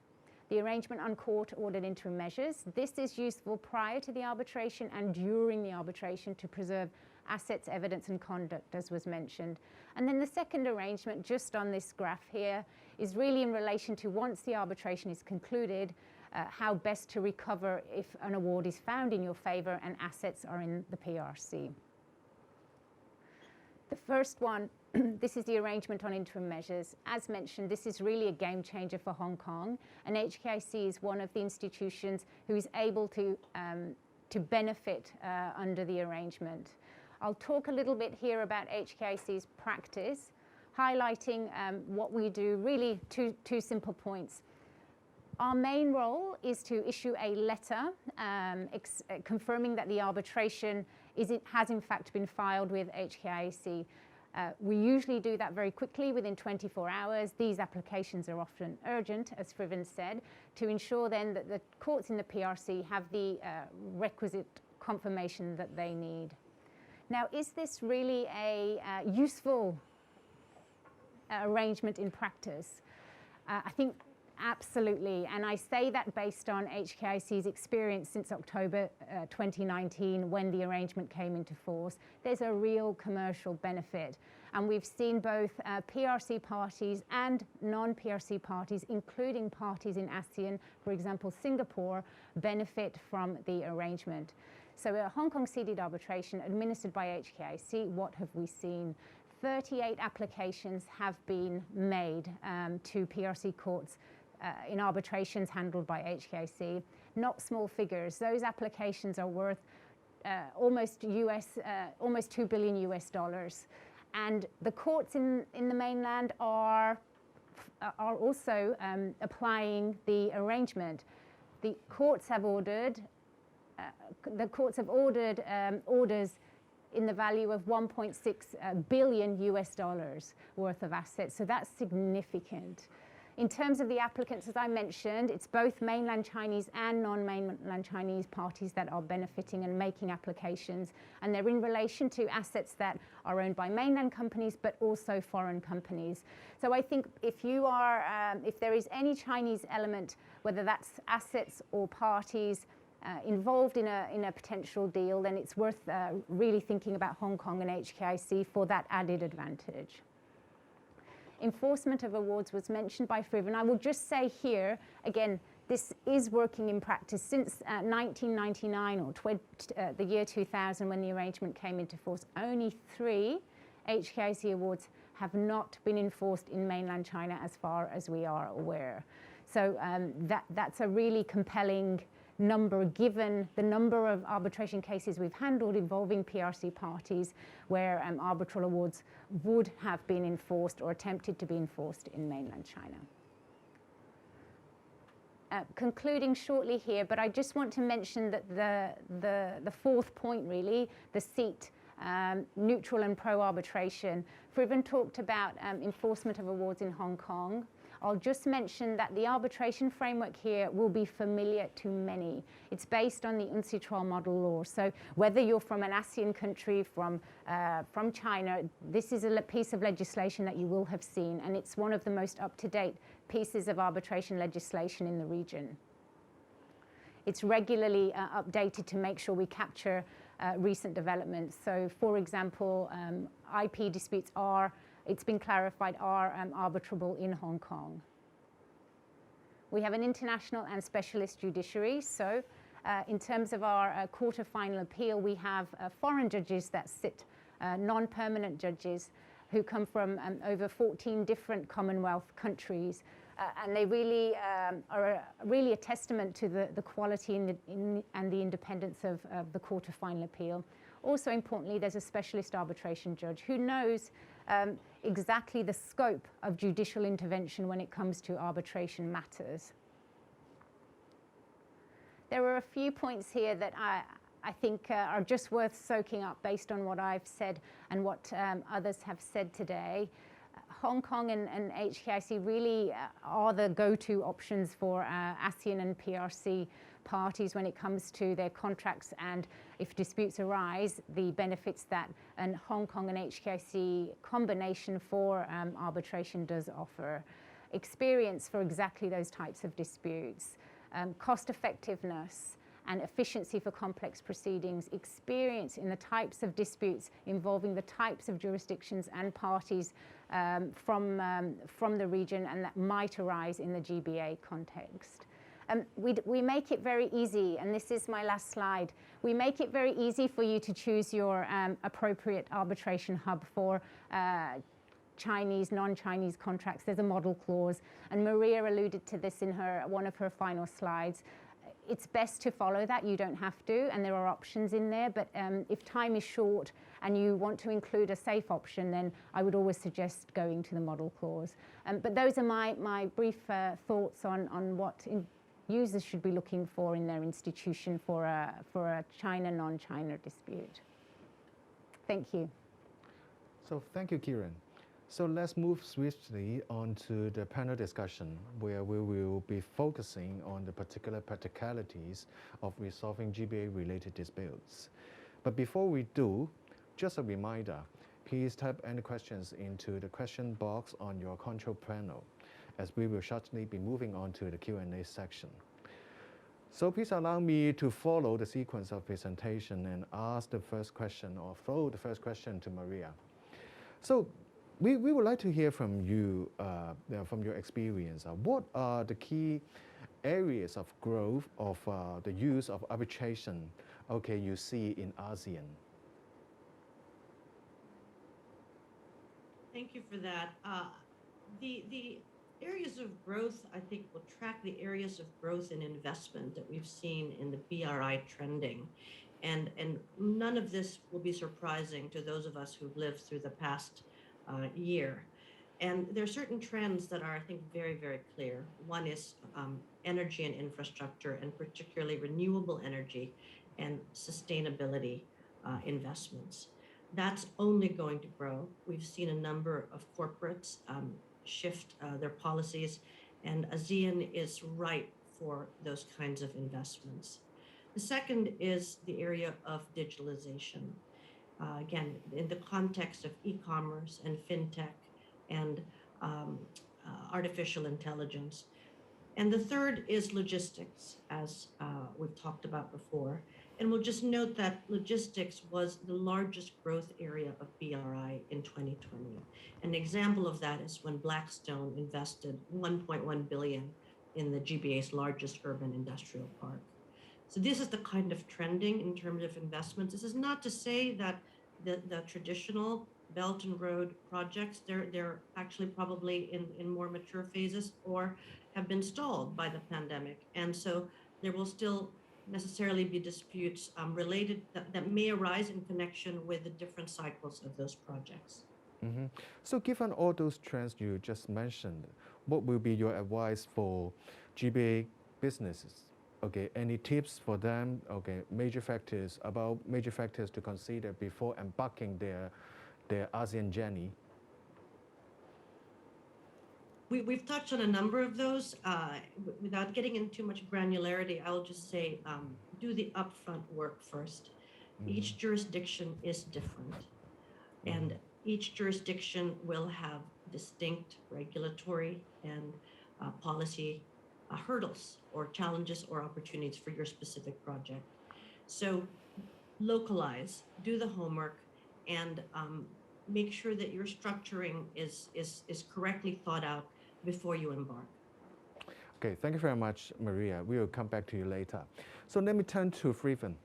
The arrangement on court-ordered interim measures. This is useful prior to the arbitration and during the arbitration to preserve assets, evidence and conduct, as was mentioned. And then the second arrangement, just on this graph here, is really in relation to once the arbitration is concluded, how best to recover if an award is found in your favor and assets are in the PRC. The first one, this is the arrangement on interim measures. As mentioned, this is really a game changer for Hong Kong, and HKIC is one of the institutions who is able to benefit under the arrangement. I'll talk a little bit here about HKIC's practice, highlighting what we do, really two simple points. Our main role is to issue a letter confirming that the arbitration has in fact been filed with HKIC. We usually do that very quickly, within 24 hours. These applications are often urgent, as Friven said, to ensure then that the courts in the PRC have the requisite confirmation that they need. Now, is this really a useful arrangement in practice? I think absolutely, and I say that based on HKIC's experience since October 2019 when the arrangement came into force. There's a real commercial benefit, and we've seen both PRC parties and non-PRC parties, including parties in ASEAN, for example Singapore, benefit from the arrangement. So a Hong Kong seated arbitration administered by HKIC, what have we seen? 38 applications have been made to PRC courts in arbitrations handled by HKIC. Not small figures. Those applications are worth almost $2 billion US. And the courts in the mainland are also applying the arrangement. The courts have ordered orders in the value of $1.6 billion US worth of assets. So that's significant. In terms of the applicants, as I mentioned, it's both mainland Chinese and non-mainland Chinese parties that are benefiting and making applications, and they're in relation to assets that are owned by mainland companies, but also foreign companies. So I think if there is any Chinese element, whether that's assets or parties involved in a potential deal, then it's worth really thinking about Hong Kong and HKIC for that added advantage. Enforcement of awards was mentioned by Friven. I will just say here, again, this is working in practice since 1999 or the year 2000 when the arrangement came into force. Only 3 HKIC awards have not been enforced in mainland China as far as we are aware. So that's a really compelling number given the number of arbitration cases we've handled involving PRC parties where arbitral awards would have been enforced or attempted to be enforced in mainland China. Concluding shortly here, but I just want to mention that the fourth point really, the seat, neutral and pro-arbitration. Friven talked about enforcement of awards in Hong Kong. I'll just mention that the arbitration framework here will be familiar to many. It's based on the UNCITRAL model law. So whether you're from an ASEAN country, from China, this is a piece of legislation that you will have seen, and it's one of the most up-to-date pieces of arbitration legislation in the region. It's regularly updated to make sure we capture recent developments. So for example, IP disputes it's been clarified, are arbitrable in Hong Kong. We have an international and specialist judiciary. So in terms of our Court of Final Appeal, we have foreign judges that sit, non-permanent judges who come from over 14 different Commonwealth countries. And they really are really a testament to the quality and the independence of the Court of Final Appeal. Also importantly, there's a specialist arbitration judge who knows exactly the scope of judicial intervention when it comes to arbitration matters. There are a few points here that I think are just worth soaking up based on what I've said and what others have said today. Hong Kong and HKIC really are the go-to options for ASEAN and PRC parties when it comes to their contracts, and if disputes arise, the benefits that an Hong Kong and HKIC combination for arbitration does offer. Experience for exactly those types of disputes, cost effectiveness and efficiency for complex proceedings, experience in the types of disputes involving the types of jurisdictions and parties from the region and that might arise in the GBA context. We make it very easy, and this is my last slide. We make it very easy for you to choose your appropriate arbitration hub for Chinese, non-Chinese contracts. There's a model clause, and Maria alluded to this in one of her final slides. It's best to follow that. You don't have to, and there are options in there, but if time is short and you want to include a safe option, then I would always suggest going to the model clause. But those are my brief thoughts on what users should be looking for in their institution for a China, non-China dispute. Thank you. So thank you, Kieran. So let's move swiftly on to the panel discussion, where we will be focusing on the particular practicalities of resolving GBA-related disputes. But before we do, just a reminder, please type any questions into the question box on your control panel, as we will shortly be moving on to the Q&A section. So please allow me to follow the sequence of presentation and ask the first question, or throw the first question to Maria. So we would like to hear from you, from your experience. What are the key areas of growth of the use of arbitration, you see in ASEAN? Thank you for that. The areas of growth, I think, will track the areas of growth and investment that we've seen in the BRI trending. And none of this will be surprising to those of us who've lived through the past year. And there are certain trends that are, I think, very, very clear. One is energy and infrastructure, and particularly renewable energy and sustainability investments. That's only going to grow. We've seen a number of corporates shift their policies, and ASEAN is ripe for those kinds of investments. The second is the area of digitalization. Again, in the context of e-commerce and fintech and artificial intelligence. And the third is logistics, as we've talked about before. And we'll just note that logistics was the largest growth area of BRI in 2020. An example of that is when Blackstone invested $1.1 billion in the GBA's largest urban industrial park. So this is the kind of trending in terms of investments. This is not to say that the traditional Belt and Road projects, they're actually probably in more mature phases or have been stalled by the pandemic. And so there will still necessarily be disputes related that may arise in connection with the different cycles of those projects. Mm-hmm. So given all those trends you just mentioned, what will be your advice for GBA businesses? Any tips for them? Major factors to consider before embarking their ASEAN journey? We've touched on a number of those. Without getting into too much granularity, I'll just say do the upfront work first. Mm-hmm. Each jurisdiction is different, mm-hmm. and each jurisdiction will have distinct regulatory and policy hurdles or challenges or opportunities for your specific project. So localize, do the homework, and make sure that your structuring is correctly thought out before you embark. Okay, thank you very much, Maria. We will come back to you later. So let me turn to Freeven.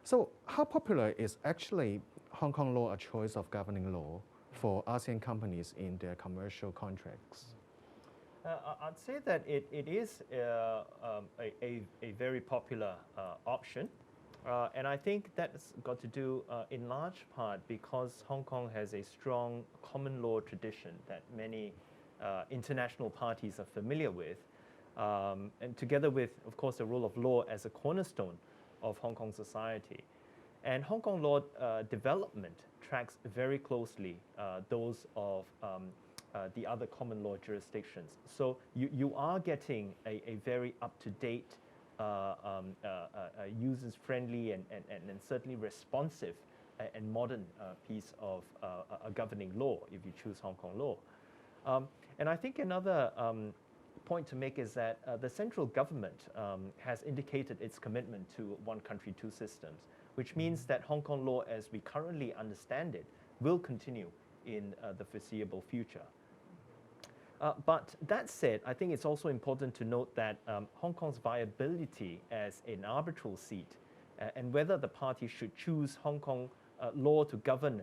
So how popular is actually Hong Kong law a choice of governing law for ASEAN companies in their commercial contracts? I'd say that it is a very popular option And I think that's got to do in large part because Hong Kong has a strong common law tradition that many international parties are familiar with. And together with, of course, the rule of law as a cornerstone of Hong Kong society. And Hong Kong law development tracks very closely those of the other common law jurisdictions. So you are getting a very up-to-date, users-friendly and certainly responsive and modern piece of a governing law if you choose Hong Kong law. And I think another point to make is that the central government has indicated its commitment to one country, two systems, which means that Hong Kong law as we currently understand it will continue in the foreseeable future. But that said, I think it's also important to note that Hong Kong's viability as an arbitral seat and whether the parties should choose Hong Kong law to govern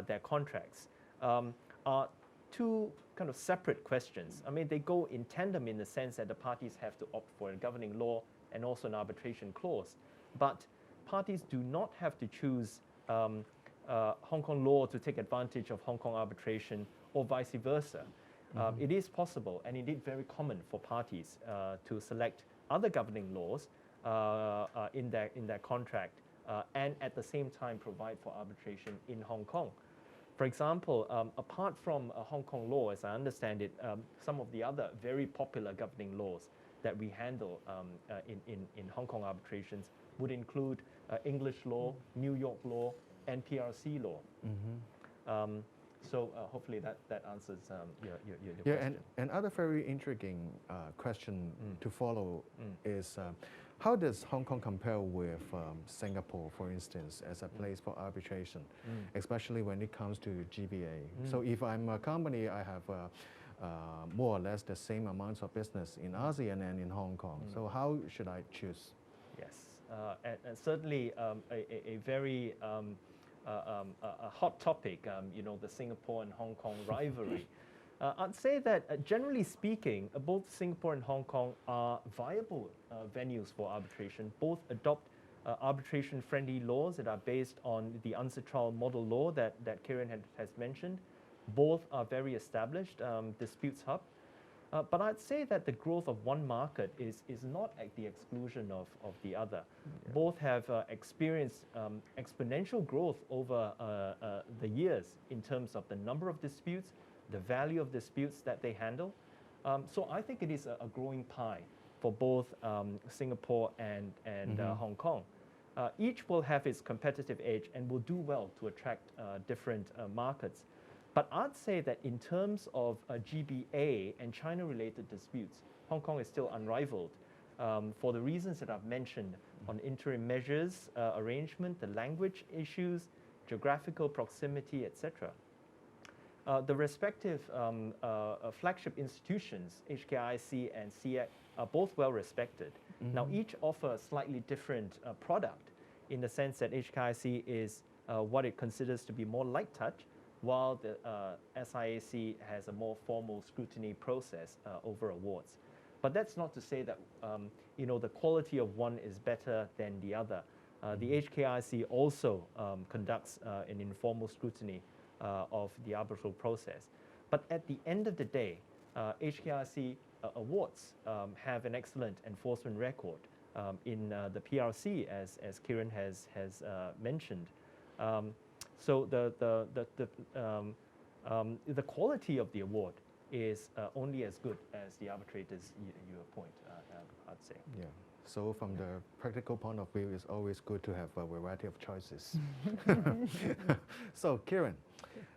their contracts are two kind of separate questions. I mean, they go in tandem in the sense that the parties have to opt for a governing law and also an arbitration clause. But parties do not have to choose Hong Kong law to take advantage of Hong Kong arbitration or vice versa. It is possible and indeed very common for parties to select other governing laws in their contract and at the same time provide for arbitration in Hong Kong. For example, apart from Hong Kong law, as I understand it, some of the other very popular governing laws that we handle in Hong Kong arbitrations would include English law, New York law, and PRC law. So hopefully that answers your question. And another very intriguing question to follow is how does Hong Kong compare with Singapore, for instance, as a place for arbitration, especially when it comes to GBA? So if I'm a company, I have more or less the same amounts of business in ASEAN and in Hong Kong. So how should I choose? Yes, and certainly a very a hot topic, the Singapore and Hong Kong rivalry. I'd say that generally speaking, both Singapore and Hong Kong are viable venues for arbitration. Both adopt arbitration-friendly laws that are based on the UNCITRAL trial model law that Kieran has mentioned. Both are very established disputes hub. But I'd say that the growth of one market is not at the exclusion of the other. Yeah. Both have experienced exponential growth over the years in terms of the number of disputes, the value of disputes that they handle. So I think it is a growing pie for both Singapore and Hong Kong. Each will have its competitive edge and will do well to attract different markets. But I'd say that in terms of GBA and China-related disputes, Hong Kong is still unrivaled for the reasons that I've mentioned on interim measures, arrangement, the language issues, geographical proximity, etc. The respective flagship institutions, HKIC and SEAC, are both well respected. Now, each offer a slightly different product in the sense that HKIC is what it considers to be more light touch, while the SIAC has a more formal scrutiny process over awards. But that's not to say that the quality of one is better than the other. The HKIC also conducts an informal scrutiny of the arbitral process. But at the end of the day, HKIC awards have an excellent enforcement record in the PRC, as Kieran has mentioned. So the quality of the award is only as good as the arbitrators you appoint, I'd say. Yeah. So from the practical point of view, it's always good to have a variety of choices. So Kieran,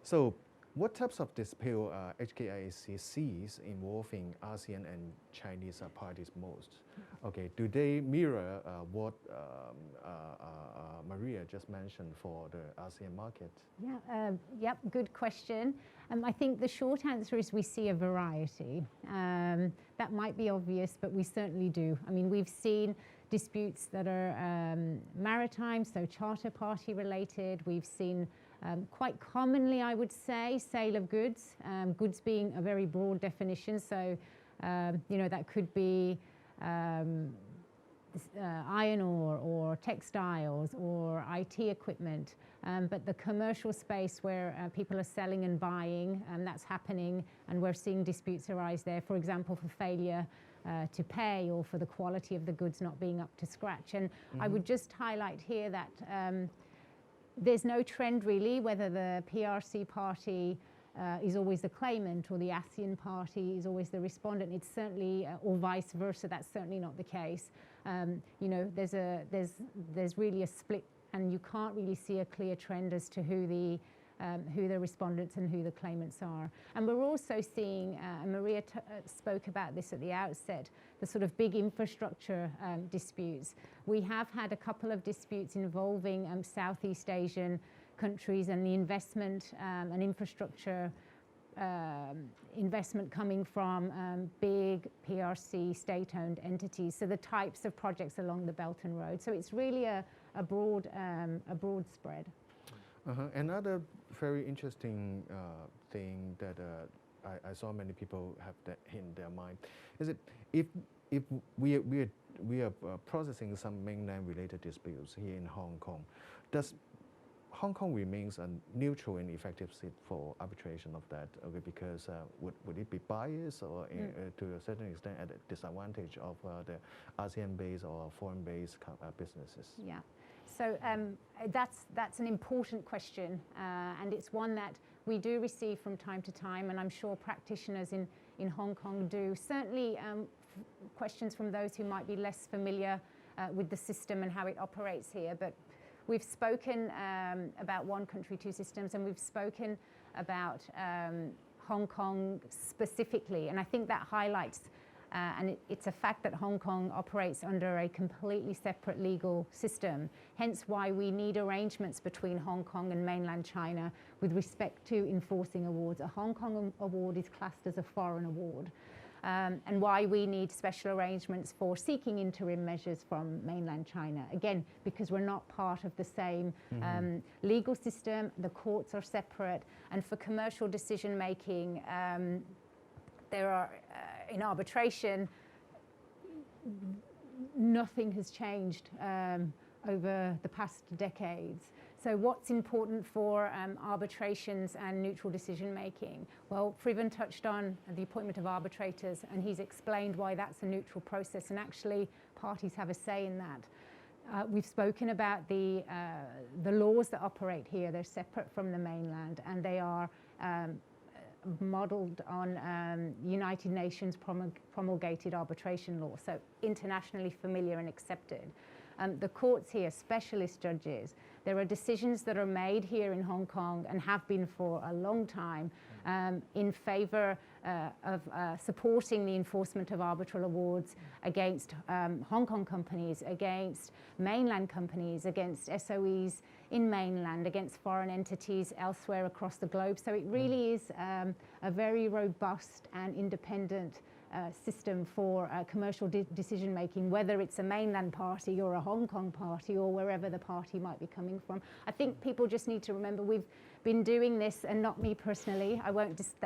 so what types of dispute HKIAC sees involving ASEAN and Chinese parties most? Okay, do they mirror what Maria just mentioned for the ASEAN market? Yeah, yep, good question. I think the short answer is we see a variety. That might be obvious, but we certainly do. I mean, we've seen disputes that are maritime, so charter party related. We've seen quite commonly, I would say, sale of goods, goods being a very broad definition. So, that could be iron ore or textiles or IT equipment, but the commercial space where people are selling and buying, that's happening, and we're seeing disputes arise there, for example, for failure to pay or for the quality of the goods not being up to scratch. And I would just highlight here that there's no trend really whether the PRC party is always the claimant or the ASEAN party is always the respondent. It's certainly, or vice versa, that's certainly not the case. You know, there's really a split, and you can't really see a clear trend as to who the respondents and who the claimants are. And we're also seeing, and Maria spoke about this at the outset, the sort of big infrastructure disputes. We have had a couple of disputes involving Southeast Asian countries and the investment and infrastructure investment coming from big PRC state-owned entities, so the types of projects along the Belt and Road. So it's really a broad spread. Another very interesting thing that I saw many people have that in their mind is that if we are processing some mainland-related disputes here in Hong Kong, does Hong Kong remains a neutral and effective seat for arbitration of that? Okay, because would it be biased or to a certain extent at a disadvantage of the ASEAN-based or foreign-based businesses? Yeah. So that's an important question, and it's one that we do receive from time to time, and I'm sure practitioners in Hong Kong do. Certainly questions from those who might be less familiar with the system and how it operates here, but we've spoken about one country, two systems, and we've spoken about Hong Kong specifically, and I think that highlights and it's a fact that Hong Kong operates under a completely separate legal system, hence why we need arrangements between Hong Kong and mainland China with respect to enforcing awards. A Hong Kong award is classed as a foreign award, and why we need special arrangements for seeking interim measures from mainland China. Again, because we're not part of the same legal system, the courts are separate, and for commercial decision making, there are in arbitration, nothing has changed over the past decades. So what's important for arbitrations and neutral decision making? Well, Friven touched on the appointment of arbitrators, and he's explained why that's a neutral process, and actually parties have a say in that. We've spoken about the laws that operate here. They're separate from the mainland, and they are modeled on United Nations promulgated arbitration law, so internationally familiar and accepted. The courts here, specialist judges, there are decisions that are made here in Hong Kong and have been for a long time in favor of supporting the enforcement of arbitral awards against Hong Kong companies, against mainland companies, against SOEs in mainland, against foreign entities elsewhere across the globe. So it really is a very robust and independent system for commercial decision making, whether it's a mainland party or a Hong Kong party or wherever the party might be coming from. I think people just need to remember we've been doing this, and not me personally,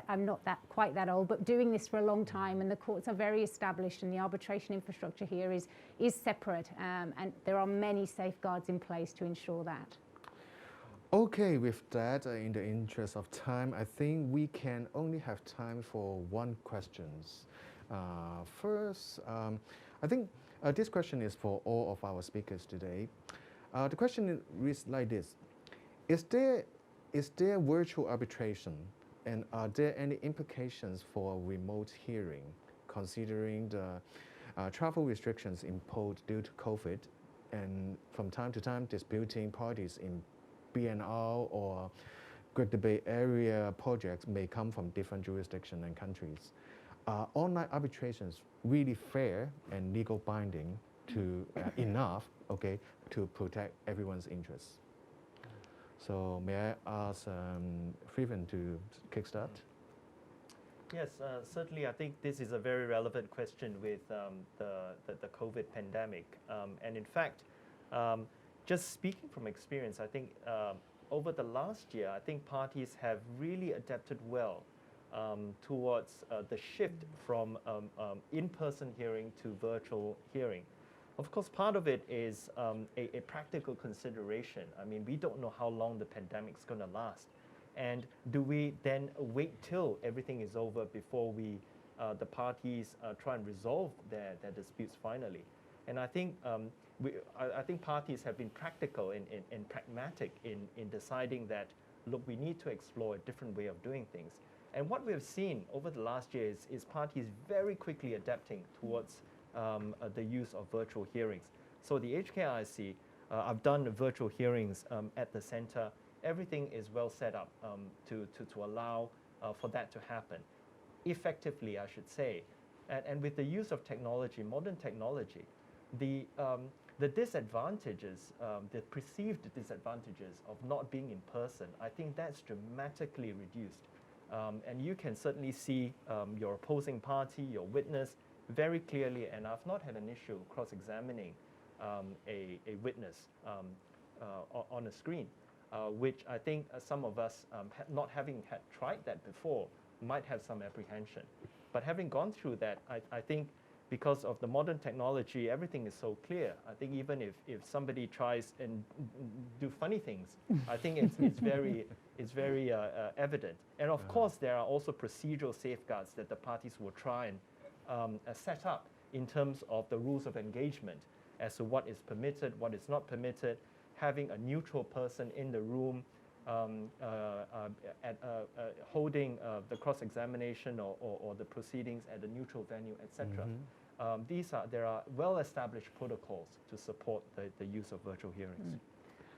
I'm not quite that old, but doing this for a long time, and the courts are very established, and the arbitration infrastructure here is separate, and there are many safeguards in place to ensure that. Okay, with that, in the interest of time, I think we can only have time for one question. First, I think this question is for all of our speakers today. The question reads like this: Is there virtual arbitration, and are there any implications for remote hearing, considering the travel restrictions imposed due to COVID, and from time to time disputing parties in BNR or Greater Bay Area projects may come from different jurisdictions and countries? Are online arbitrations really fair and legal binding to enough, okay, to protect everyone's interests? So may I ask Friven to kickstart? Yes, certainly. I think this is a very relevant question with the COVID pandemic, and in fact, just speaking from experience, I think over the last year, I think parties have really adapted well towards the shift from in-person hearing to virtual hearing. Of course, part of it is a practical consideration. I mean, we don't know how long the pandemic's going to last. And do we then wait till everything is over before the parties try and resolve their disputes finally? And I think I think parties have been practical and pragmatic in deciding that, look, we need to explore a different way of doing things. And what we have seen over the last year is parties very quickly adapting towards the use of virtual hearings. So the HKIC, I've done virtual hearings at the center. Everything is well set up to allow for that to happen effectively, I should say. And with the use of technology, modern technology, the disadvantages, the perceived disadvantages of not being in person, I think that's dramatically reduced. And you can certainly see your opposing party, your witness, very clearly, and I've not had an issue cross-examining a witness on a screen, which I think some of us, not having tried that before, might have some apprehension. But having gone through that, I think because of the modern technology, everything is so clear. I think even if somebody tries and do funny things, I think it's very evident. And of course, there are also procedural safeguards that the parties will try and set up in terms of the rules of engagement as to what is permitted, what is not permitted, having a neutral person in the room holding the cross-examination or the proceedings at a neutral venue, etc. There are well-established protocols to support the use of virtual hearings.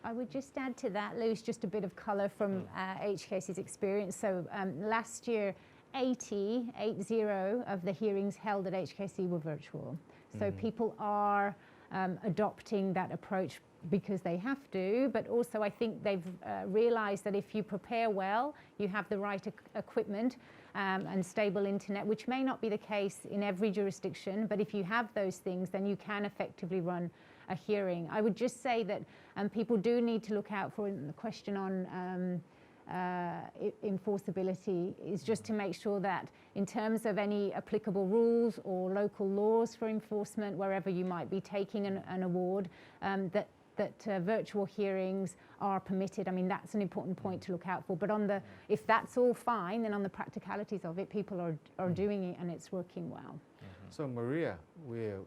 I would just add to that, Louis, just a bit of colour from HKC's experience. So last year, 80 of the hearings held at HKC were virtual. So people are adopting that approach because they have to, but also I think they've realized that if you prepare well, you have the right equipment and stable internet, which may not be the case in every jurisdiction, but if you have those things, then you can effectively run a hearing. I would just say that people do need to look out for the question on enforceability is just to make sure that in terms of any applicable rules or local laws for enforcement, wherever you might be taking an award, that virtual hearings are permitted. I mean, that's an important point to look out for. But if that's all fine, then on the practicalities of it, people are doing it and it's working well. So Maria, we're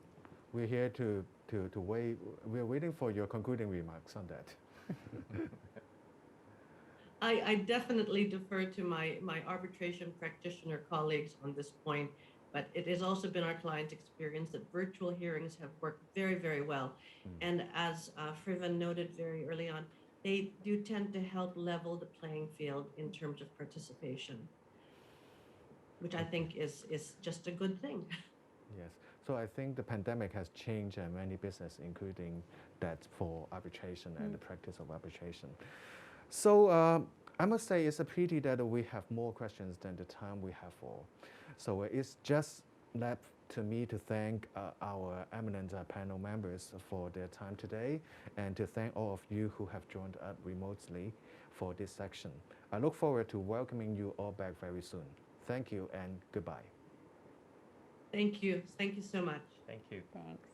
here to wait. We're waiting for your concluding remarks on that. I definitely defer to my arbitration practitioner colleagues on this point, but it has also been our client's experience that virtual hearings have worked very, very well. And as Friven noted very early on, they do tend to help level the playing field in terms of participation, which I think is just a good thing. Yes. So I think the pandemic has changed many business, including that for arbitration and the practice of arbitration. So I must say it's a pity that we have more questions than the time we have for. So it's just left to me to thank our eminent panel members for their time today and to thank all of you who have joined us remotely for this section. I look forward to welcoming you all back very soon. Thank you and goodbye. Thank you. Thank you so much. Thank you. Thanks.